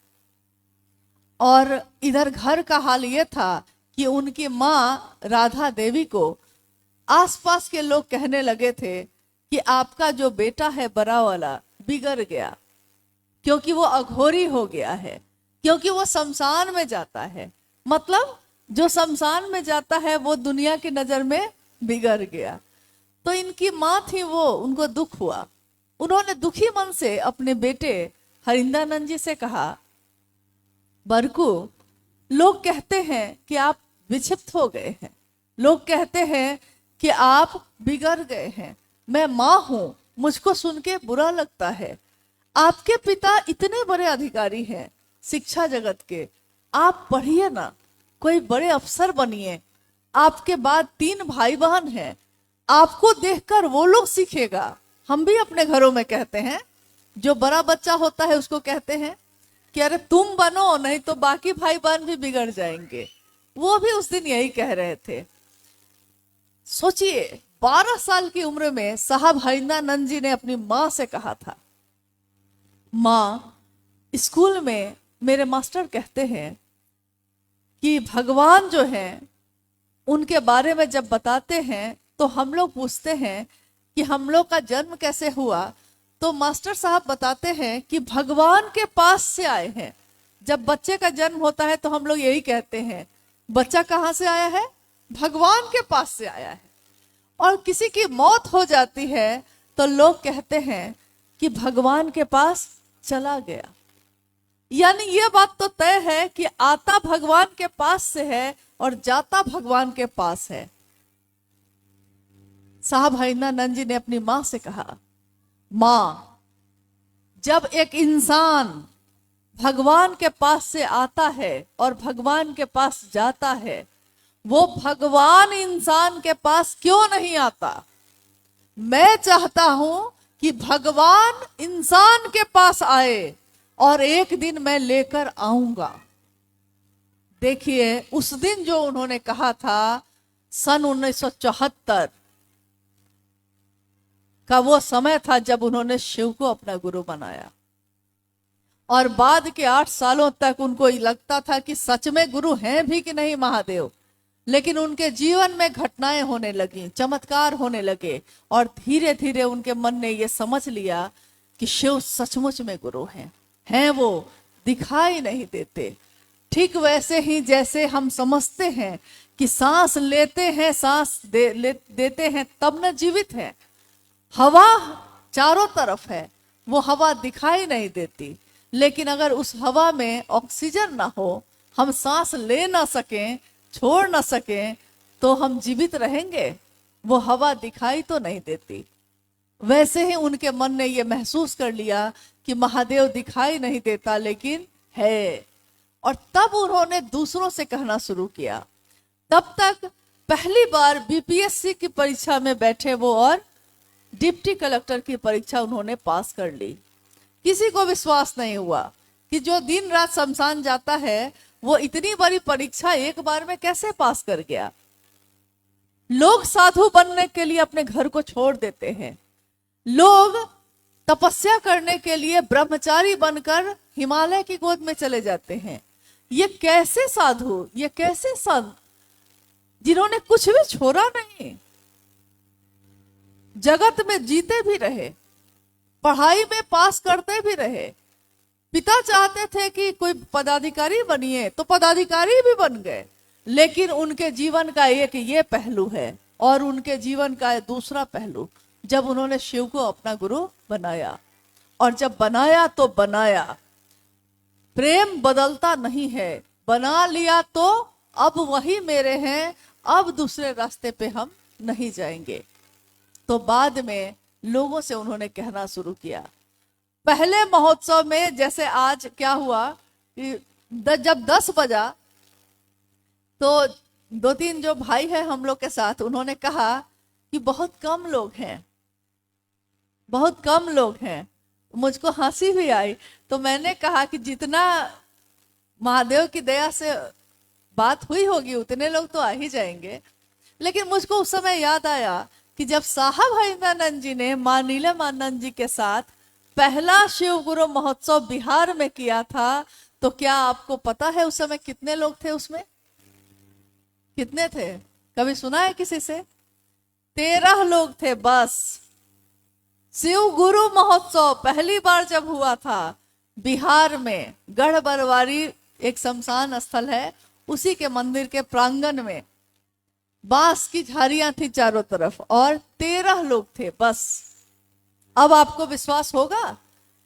और इधर घर का हाल ये था कि उनकी माँ राधा देवी को आसपास के लोग कहने लगे थे कि आपका जो बेटा है बड़ा वाला बिगड़ गया, क्योंकि वो अघोरी हो गया है, क्योंकि वो शमशान में जाता है। मतलब जो शमशान में जाता है वो दुनिया की नजर में बिगड़ गया। तो इनकी माँ थी, वो उनको दुख हुआ। उन्होंने दुखी मन से अपने बेटे हरिंदरानंद जी से कहा, बरकू, लोग कहते हैं कि आप विक्षिप्त हो गए हैं, लोग कहते हैं कि आप बिगड़ गए हैं। मैं माँ हूं, मुझको सुन के बुरा लगता है। आपके पिता इतने बड़े अधिकारी हैं शिक्षा जगत के, आप पढ़िए ना, कोई बड़े अफसर बनिए। आपके बाद 3 भाई बहन हैं, आपको देखकर वो लोग सीखेगा। हम भी अपने घरों में कहते हैं, जो बड़ा बच्चा होता है उसको कहते हैं कि अरे तुम बनो, नहीं तो बाकी भाई बहन भी बिगड़ जाएंगे। वो भी उस दिन यही कह रहे थे। सोचिए, 12 साल की उम्र में साहब हरिंदरानंद जी ने अपनी माँ से कहा था, माँ, स्कूल में मेरे मास्टर कहते हैं कि भगवान जो हैं उनके बारे में जब बताते हैं तो हम लोग पूछते हैं कि हम लोग का जन्म कैसे हुआ, तो मास्टर साहब बताते हैं कि भगवान के पास से आए हैं। जब बच्चे का जन्म होता है तो हम लोग यही कहते हैं, बच्चा कहाँ से आया है? भगवान के पास से आया है। और किसी की मौत हो जाती है तो लोग कहते हैं कि भगवान के पास चला गया। यानी ये बात तो तय है कि आता भगवान के पास से है और जाता भगवान के पास है। साहब हरिंदरानंद जी ने अपनी माँ से कहा, माँ, जब एक इंसान भगवान के पास से आता है और भगवान के पास जाता है, वो भगवान इंसान के पास क्यों नहीं आता? मैं चाहता हूं कि भगवान इंसान के पास आए और एक दिन मैं लेकर आऊंगा। देखिए, उस दिन जो उन्होंने कहा था, सन 1974 का वो समय था जब उन्होंने शिव को अपना गुरु बनाया। और बाद के 8 सालों तक उनको लगता था कि सच में गुरु हैं भी कि नहीं महादेव। लेकिन उनके जीवन में घटनाएं होने लगी, चमत्कार होने लगे, और धीरे धीरे उनके मन ने ये समझ लिया कि शिव सचमुच में गुरु हैं वो दिखाई नहीं देते। ठीक वैसे ही जैसे हम समझते हैं कि सांस लेते हैं, सांस देते हैं, तब न जीवित है। हवा चारों तरफ है, वो हवा दिखाई नहीं देती, लेकिन अगर उस हवा में ऑक्सीजन ना हो, हम सांस ले ना सकें, छोड़ ना सकें, तो हम जीवित रहेंगे? वो हवा दिखाई तो नहीं देती। वैसे ही उनके मन ने ये महसूस कर लिया कि महादेव दिखाई नहीं देता लेकिन है। और तब उन्होंने दूसरों से कहना शुरू किया। तब तक पहली बार बीपीएससी की परीक्षा में बैठे वो और डिप्टी कलेक्टर की परीक्षा उन्होंने पास कर ली। किसी को विश्वास नहीं हुआ कि जो दिन रात शमशान जाता है वो इतनी बड़ी परीक्षा एक बार में कैसे पास कर गया। लोग साधु बनने के लिए अपने घर को छोड़ देते हैं, लोग तपस्या करने के लिए ब्रह्मचारी बनकर हिमालय की गोद में चले जाते हैं। ये कैसे साधु, ये कैसे संत जिन्होंने कुछ भी छोड़ा नहीं, जगत में जीते भी रहे, पढ़ाई में पास करते भी रहे। पिता चाहते थे कि कोई पदाधिकारी बनिए तो पदाधिकारी भी बन गए, लेकिन उनके जीवन का एक ये पहलू है और उनके जीवन का दूसरा पहलू, जब उन्होंने शिव को अपना गुरु बनाया। और जब बनाया तो बनाया, प्रेम बदलता नहीं है, बना लिया तो अब वही मेरे हैं, अब दूसरे रास्ते पे हम नहीं जाएंगे। तो बाद में लोगों से उन्होंने कहना शुरू किया। पहले महोत्सव में जैसे आज क्या हुआ कि जब 10 बजा तो 2-3 जो भाई है हम लोग के साथ, उन्होंने कहा कि बहुत कम लोग हैं, बहुत कम लोग हैं। मुझको हंसी भी आई, तो मैंने कहा कि जितना महादेव की दया से बात हुई होगी उतने लोग तो आ ही जाएंगे। लेकिन मुझको उस समय याद आया कि जब साहब हरिंद्रानंद जी ने मां नीलमानंद जी के साथ पहला शिव गुरु महोत्सव बिहार में किया था, तो क्या आपको पता है उस समय कितने लोग थे उसमें? कितने थे? कभी सुना है किसी से? 13 लोग थे बस। शिव गुरु महोत्सव पहली बार जब हुआ था बिहार में, गढ़ बरवारी एक शमशान स्थल है, उसी के मंदिर के प्रांगण में बांस की झाड़ियां थी चारों तरफ और 13 लोग थे बस। अब आपको विश्वास होगा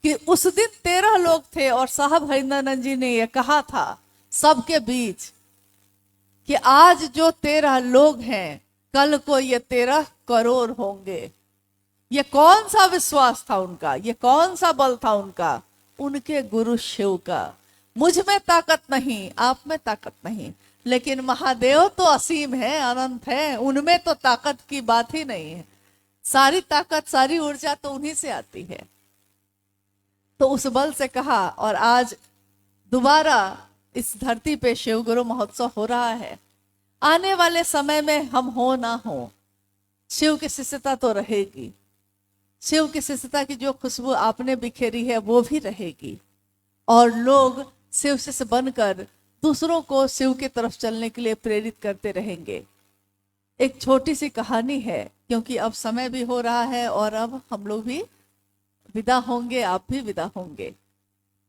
कि उस दिन 13 लोग थे और साहब हरिंद्रानंद जी ने यह कहा था सबके बीच कि आज जो 13 लोग हैं कल को ये 13 करोड़ होंगे। ये कौन सा विश्वास था उनका, ये कौन सा बल था उनका? उनके गुरु शिव का। मुझ में ताकत नहीं, आप में ताकत नहीं, लेकिन महादेव तो असीम है, अनंत है, उनमें तो ताकत की बात ही नहीं है। सारी ताकत, सारी ऊर्जा तो उन्हीं से आती है। तो उस बल से कहा, और आज दोबारा इस धरती पे शिव गुरु महोत्सव हो रहा है। आने वाले समय में हम हो ना हो, शिव की शिष्यता तो रहेगी। शिव की शिष्यता की जो खुशबू आपने बिखेरी है वो भी रहेगी, और लोग शिव शिष्य बनकर दूसरों को शिव की तरफ चलने के लिए प्रेरित करते रहेंगे। एक छोटी सी कहानी है, क्योंकि अब समय भी हो रहा है और अब हम लोग भी विदा होंगे, आप भी विदा होंगे।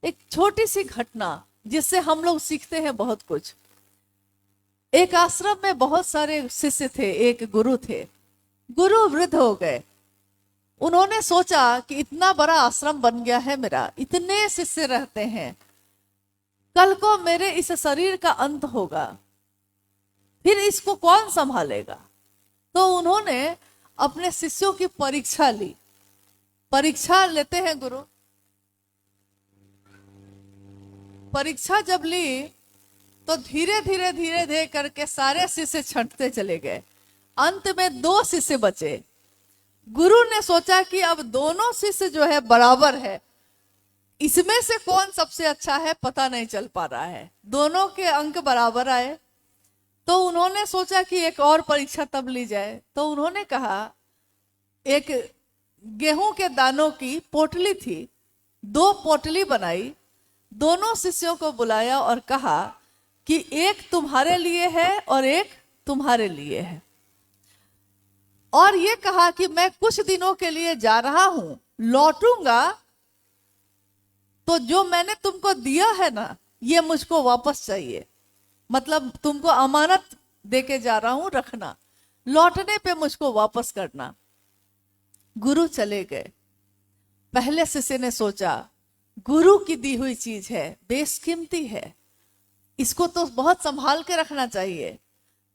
एक छोटी सी घटना जिससे हम लोग सीखते हैं बहुत कुछ। एक आश्रम में बहुत सारे शिष्य थे, एक गुरु थे। गुरु वृद्ध हो गए। उन्होंने सोचा कि इतना बड़ा आश्रम बन गया है मेरा, इतने शिष्य रहते हैं, कल को मेरे इस शरीर का अंत होगा, फिर इसको कौन संभालेगा? तो उन्होंने अपने शिष्यों की परीक्षा ली। परीक्षा लेते हैं गुरु, परीक्षा जब ली तो धीरे धीरे धीरे धीरे करके सारे शिष्य छंटते चले गए। अंत में 2 शिष्य बचे। गुरु ने सोचा कि अब दोनों शिष्य जो है बराबर है, इसमें से कौन सबसे अच्छा है पता नहीं चल पा रहा है। दोनों के अंक बराबर आए, तो उन्होंने सोचा कि एक और परीक्षा तब ली जाए। तो उन्होंने कहा, एक गेहूं के दानों की पोटली थी, 2 पोटली बनाई, दोनों शिष्यों को बुलाया और कहा कि एक तुम्हारे लिए है और एक तुम्हारे लिए है, और ये कहा कि मैं कुछ दिनों के लिए जा रहा हूं, लौटूंगा तो जो मैंने तुमको दिया है ना, ये मुझको वापस चाहिए। मतलब तुमको अमानत देके जा रहा हूं, रखना, लौटने पे मुझको वापस करना। गुरु चले गए। पहले शिष्य ने सोचा गुरु की दी हुई चीज है, बेशकीमती है, इसको तो बहुत संभाल के रखना चाहिए।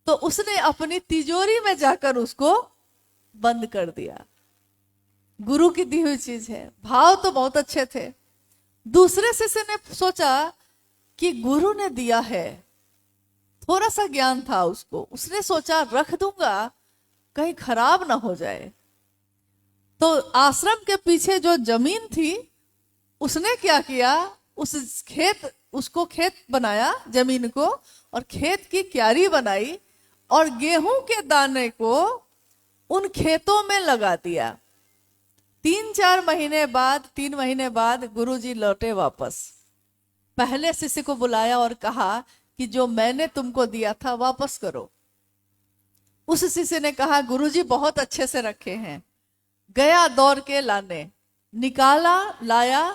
तो उसने अपनी तिजोरी में जाकर उसको बंद कर दिया। गुरु की दी हुई चीज है, भाव तो बहुत अच्छे थे। दूसरे शिष्य ने सोचा कि गुरु ने दिया है, थोड़ा सा ज्ञान था उसको, उसने सोचा रख दूंगा कहीं खराब ना हो जाए। तो आश्रम के पीछे जो जमीन थी उसने क्या किया, उसको खेत बनाया, जमीन को, और खेत की क्यारी बनाई और गेहूं के दाने को उन खेतों में लगा दिया। 3 महीने बाद गुरुजी लौटे वापस। पहले शिष्य को बुलाया और कहा कि जो मैंने तुमको दिया था वापस करो। उस शिष्य ने कहा गुरुजी बहुत अच्छे से रखे हैं। गया दौड़ के लाने, निकाला, लाया,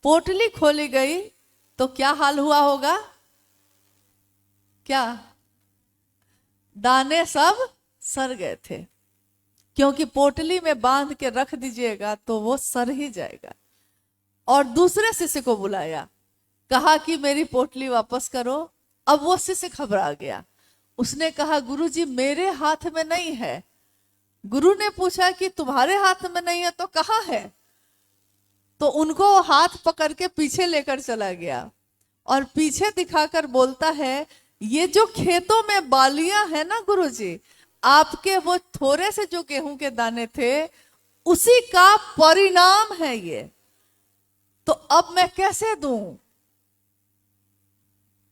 पोटली खोली गई तो क्या हाल हुआ होगा? क्या? दाने सब सड़ गए थे, क्योंकि पोटली में बांध के रख दीजिएगा तो वो सड़ ही जाएगा। और दूसरे शिष्य को बुलाया, कहा कि मेरी पोटली वापस करो। अब वो शिष्य घबरा गया, उसने कहा गुरुजी मेरे हाथ में नहीं है। गुरु ने पूछा कि तुम्हारे हाथ में नहीं है तो कहाँ है? तो उनको हाथ पकड़ के पीछे लेकर चला गया और पीछे दिखाकर बोलता है, ये जो खेतों में बालियां है ना गुरुजी, आपके वो थोड़े से जो गेहूं के दाने थे उसी का परिणाम है ये। तो अब मैं कैसे दूं?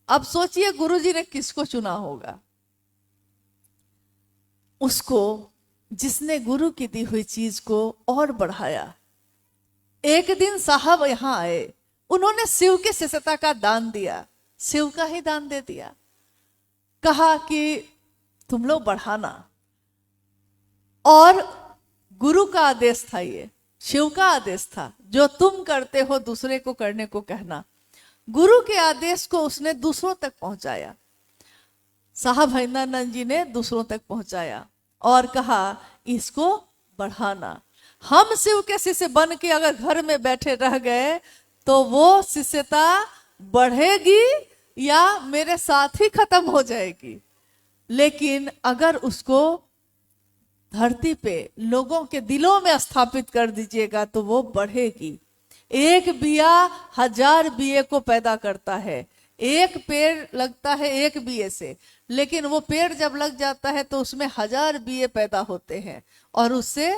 अब सोचिए गुरुजी ने किसको चुना होगा? उसको जिसने गुरु की दी हुई चीज को और बढ़ाया। एक दिन साहब यहां आए, उन्होंने शिव के शिष्यता का दान दिया, शिव का ही दान दे दिया। कहा कि तुम लोग बढ़ाना, और गुरु का आदेश था, ये शिव का आदेश था, जो तुम करते हो दूसरे को करने को कहना। गुरु के आदेश को उसने दूसरों तक पहुंचाया। साहब हरिंदरानंद जी ने दूसरों तक पहुंचाया और कहा इसको बढ़ाना। हम शिव के शिष्य बन के अगर घर में बैठे रह गए तो वो शिष्यता बढ़ेगी या मेरे साथ ही खत्म हो जाएगी। लेकिन अगर उसको धरती पे लोगों के दिलों में स्थापित कर दीजिएगा तो वो बढ़ेगी। एक बिया 1000 बिये को पैदा करता है। एक पेड़ लगता है एक बिये से, लेकिन वो पेड़ जब लग जाता है तो उसमें 1000 बिये पैदा होते हैं और उससे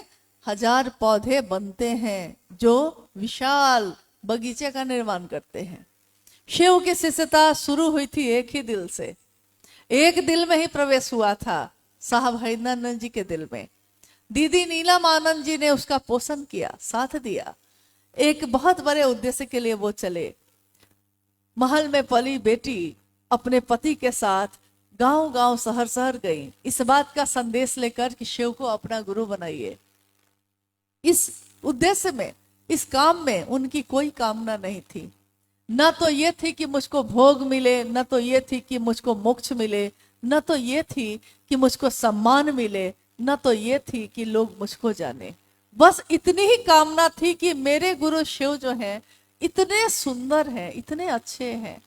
1000 पौधे बनते हैं जो विशाल बगीचे का निर्माण करते हैं। शिव की शिष्यता शुरू हुई थी एक ही दिल से, एक दिल में ही प्रवेश हुआ था, साहब हरिंदरानंद जी के दिल में। दीदी नीलम आनंद जी ने उसका पोषण किया, साथ दिया। एक बहुत बड़े उद्देश्य के लिए वो चले। महल में पली बेटी अपने पति के साथ गांव गांव शहर शहर गई, इस बात का संदेश लेकर कि शिव को अपना गुरु बनाइए। इस उद्देश्य में, इस काम में उनकी कोई कामना नहीं थी। न तो ये थी कि मुझको भोग मिले, न तो ये थी कि मुझको मोक्ष मिले, न तो ये थी कि मुझको सम्मान मिले, न तो ये थी कि लोग मुझको जाने। बस इतनी ही कामना थी कि मेरे गुरु शिव जो हैं इतने सुंदर हैं, इतने अच्छे हैं।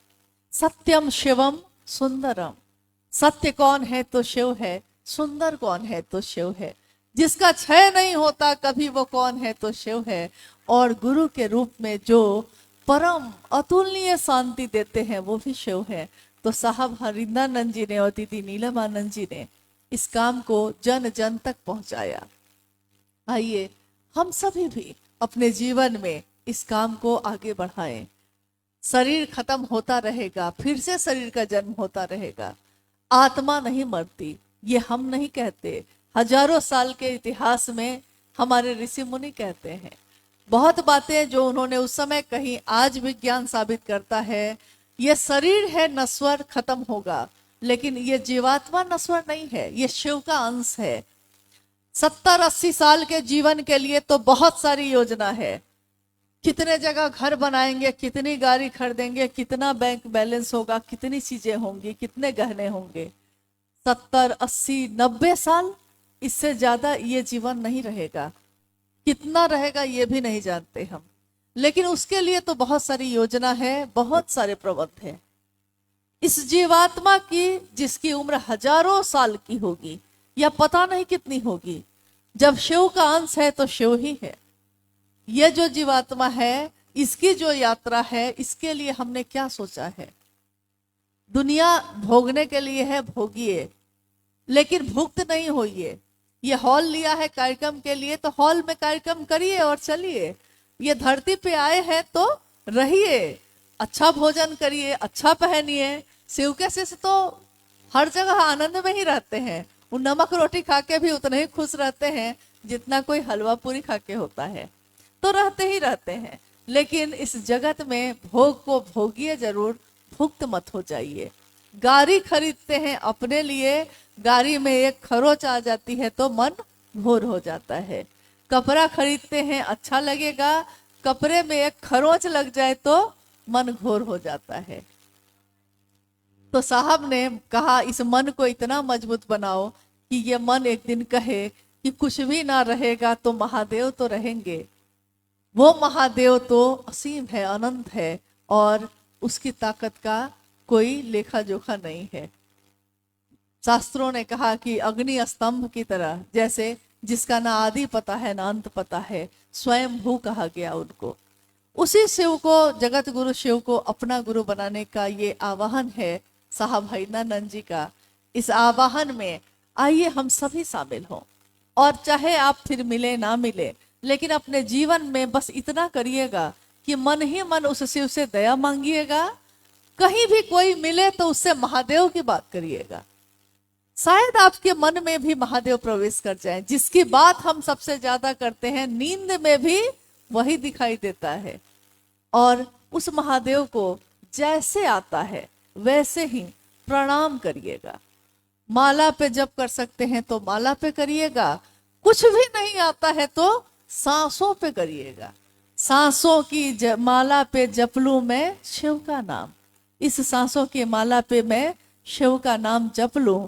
सत्यम शिवम सुंदरम। सत्य कौन है तो शिव है, सुंदर कौन है तो शिव है। जिसका क्षय नहीं होता कभी वो कौन है तो शिव है। और गुरु के रूप में जो परम अतुलनीय शांति देते हैं वो भी शिव है। तो साहब हरिंदरानंद जी ने और दीदी नीलम आनंद जी ने इस काम को जन जन तक पहुंचाया। आइए हम सभी भी अपने जीवन में इस काम को आगे बढ़ाएं। शरीर खत्म होता रहेगा, फिर से शरीर का जन्म होता रहेगा, आत्मा नहीं मरती। ये हम नहीं कहते, हजारों साल के इतिहास में हमारे ऋषि मुनि कहते हैं। बहुत बातें जो उन्होंने उस समय कही आज विज्ञान साबित करता है। ये शरीर है नश्वर, खत्म होगा, लेकिन ये जीवात्मा नश्वर नहीं है, ये शिव का अंश है। 70-80 साल के जीवन के लिए तो बहुत सारी योजना है। कितने जगह घर बनाएंगे, कितनी गाड़ी खरीदेंगे, कितना बैंक बैलेंस होगा, कितनी चीजें होंगी, कितने गहने होंगे। 70, 80, 90 साल, इससे ज्यादा ये जीवन नहीं रहेगा। कितना रहेगा ये भी नहीं जानते हम, लेकिन उसके लिए तो बहुत सारी योजना है, बहुत सारे प्रबंध है। इस जीवात्मा की जिसकी उम्र हजारों साल की होगी या पता नहीं कितनी होगी, जब शिव का अंश है तो शिव ही है। यह जो जीवात्मा है, इसकी जो यात्रा है, इसके लिए हमने क्या सोचा है? दुनिया भोगने के लिए है, भोगिए, लेकिन भुक्त नहीं होइए। ये हॉल लिया है कार्यक्रम के लिए तो हॉल में कार्यक्रम करिए और चलिए। ये धरती पे आए हैं तो रहिए, अच्छा भोजन करिए, अच्छा पहनिए। शिव के शिष्य तो हर जगह आनंद में ही रहते हैं। वो नमक रोटी खा के भी उतने ही खुश रहते हैं जितना कोई हलवा पूरी खा के होता है, तो रहते ही रहते हैं। लेकिन इस जगत में भोग को भोगिए जरूर, भुक्त मत हो जाइए। गाड़ी खरीदते हैं अपने लिए, गाड़ी में एक खरोच आ जाती है तो मन घोर हो जाता है। कपड़ा खरीदते हैं, अच्छा लगेगा, कपड़े में एक खरोच लग जाए तो मन घोर हो जाता है। तो साहब ने कहा इस मन को इतना मजबूत बनाओ कि ये मन एक दिन कहे कि कुछ भी ना रहेगा तो महादेव तो रहेंगे। वो महादेव तो असीम है, अनंत है, और उसकी ताकत का कोई लेखा जोखा नहीं है। शास्त्रों ने कहा कि अग्नि स्तंभ की तरह, जैसे जिसका ना आदि पता है ना अंत पता है, स्वयं भू कहा गया उनको। उसी शिव को, जगत गुरु शिव को अपना गुरु बनाने का ये आवाहन है साहब हरिंदरानंद जी का। इस आवाहन में आइए हम सभी शामिल हों। और चाहे आप फिर मिले ना मिले, लेकिन अपने जीवन में बस इतना करिएगा कि मन ही मन उस शिव से दया मांगिएगा। कहीं भी कोई मिले तो उससे महादेव की बात करिएगा, शायद आपके मन में भी महादेव प्रवेश कर जाए। जिसकी बात हम सबसे ज्यादा करते हैं, नींद में भी वही दिखाई देता है। और उस महादेव को जैसे आता है वैसे ही प्रणाम करिएगा। माला पे जप कर सकते हैं तो माला पे करिएगा, कुछ भी नहीं आता है तो सांसों पे करिएगा। सांसों की माला पे जप लूं मैं शिव का नाम, इस सांसों की माला पे मैं शिव का नाम जप लूं।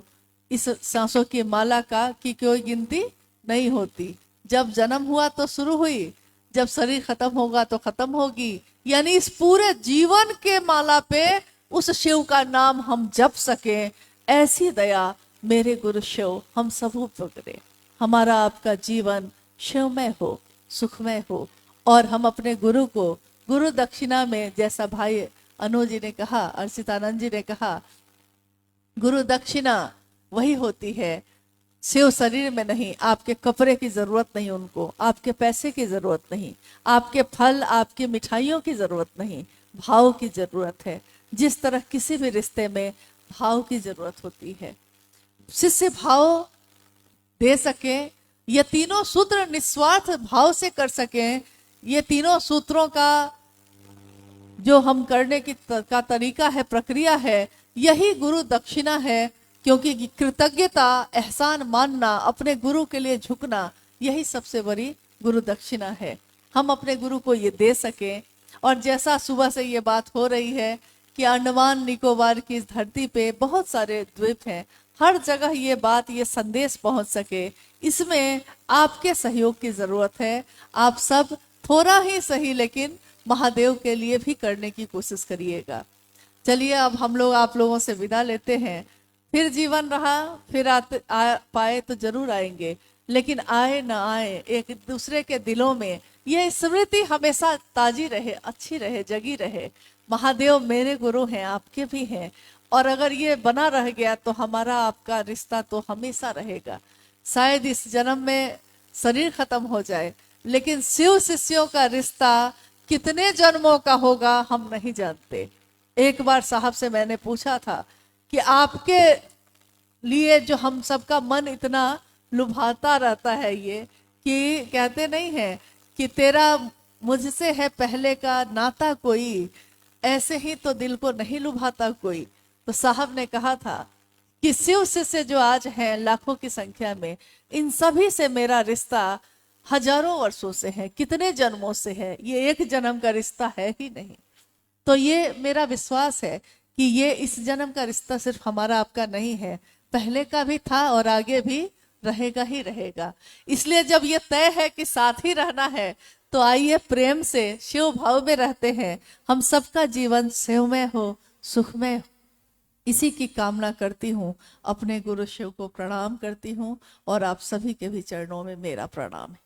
इस सांसों की माला का की कोई गिनती नहीं होती। जब जन्म हुआ तो शुरू हुई, जब शरीर खत्म होगा तो खत्म होगी। यानी इस पूरे जीवन के माला पे उस शिव का नाम हम जप सके, ऐसी दया मेरे गुरु शिव हम सबों पर करे। हमारा आपका जीवन शिवमय हो, सुखमय हो। और हम अपने गुरु को गुरु दक्षिणा में, जैसा भाई अनुज जी ने कहा, अर्चितानंद जी ने कहा, गुरु दक्षिणा वही होती है, शिव शरीर में नहीं। आपके कपड़े की जरूरत नहीं उनको, आपके पैसे की जरूरत नहीं, आपके फल आपकी मिठाइयों की जरूरत नहीं, भाव की जरूरत है। जिस तरह किसी भी रिश्ते में भाव की जरूरत होती है, शिष्य भाव दे सके, ये तीनों सूत्र निस्वार्थ भाव से कर सके, ये तीनों सूत्रों का जो हम करने की का तरीका है, प्रक्रिया है, यही गुरु दक्षिणा है। क्योंकि कृतज्ञता, एहसान मानना, अपने गुरु के लिए झुकना, यही सबसे बड़ी गुरु दक्षिणा है। हम अपने गुरु को ये दे सकें। और जैसा सुबह से ये बात हो रही है कि अंडमान निकोबार की इस धरती पे बहुत सारे द्वीप हैं, हर जगह ये बात, ये संदेश पहुंच सके, इसमें आपके सहयोग की जरूरत है। आप सब थोड़ा ही सही लेकिन महादेव के लिए भी करने की कोशिश करिएगा। चलिए अब हम लोग आप लोगों से विदा लेते हैं। फिर जीवन रहा, फिर पाए तो जरूर आएंगे, लेकिन आए ना आए, एक दूसरे के दिलों में ये स्मृति हमेशा ताजी रहे, अच्छी रहे, जगी रहे। महादेव मेरे गुरु हैं, आपके भी हैं। और अगर ये बना रह गया तो हमारा आपका रिश्ता तो हमेशा रहेगा। शायद इस जन्म में शरीर खत्म हो जाए, लेकिन शिव शिष्यों का रिश्ता कितने जन्मों का होगा हम नहीं जानते। एक बार साहब से मैंने पूछा था कि आपके लिए जो हम सबका मन इतना लुभाता रहता है, ये कि कहते नहीं है कि तेरा मुझसे है पहले का नाता कोई, ऐसे ही तो दिल को नहीं लुभाता कोई। तो साहब ने कहा था कि शिव से जो आज हैं लाखों की संख्या में, इन सभी से मेरा रिश्ता हजारों वर्षों से है, कितने जन्मों से है, ये एक जन्म का रिश्ता है ही नहीं। तो ये मेरा विश्वास है कि ये इस जन्म का रिश्ता सिर्फ हमारा आपका नहीं है, पहले का भी था और आगे भी रहेगा ही रहेगा। इसलिए जब ये तय है कि साथ ही रहना है, तो आइए प्रेम से शिव भाव में रहते हैं। हम सबका जीवन शिवमय हो, सुखमय हो, इसी की कामना करती हूँ। अपने गुरु शिव को प्रणाम करती हूँ और आप सभी के भी चरणों में मेरा प्रणाम है।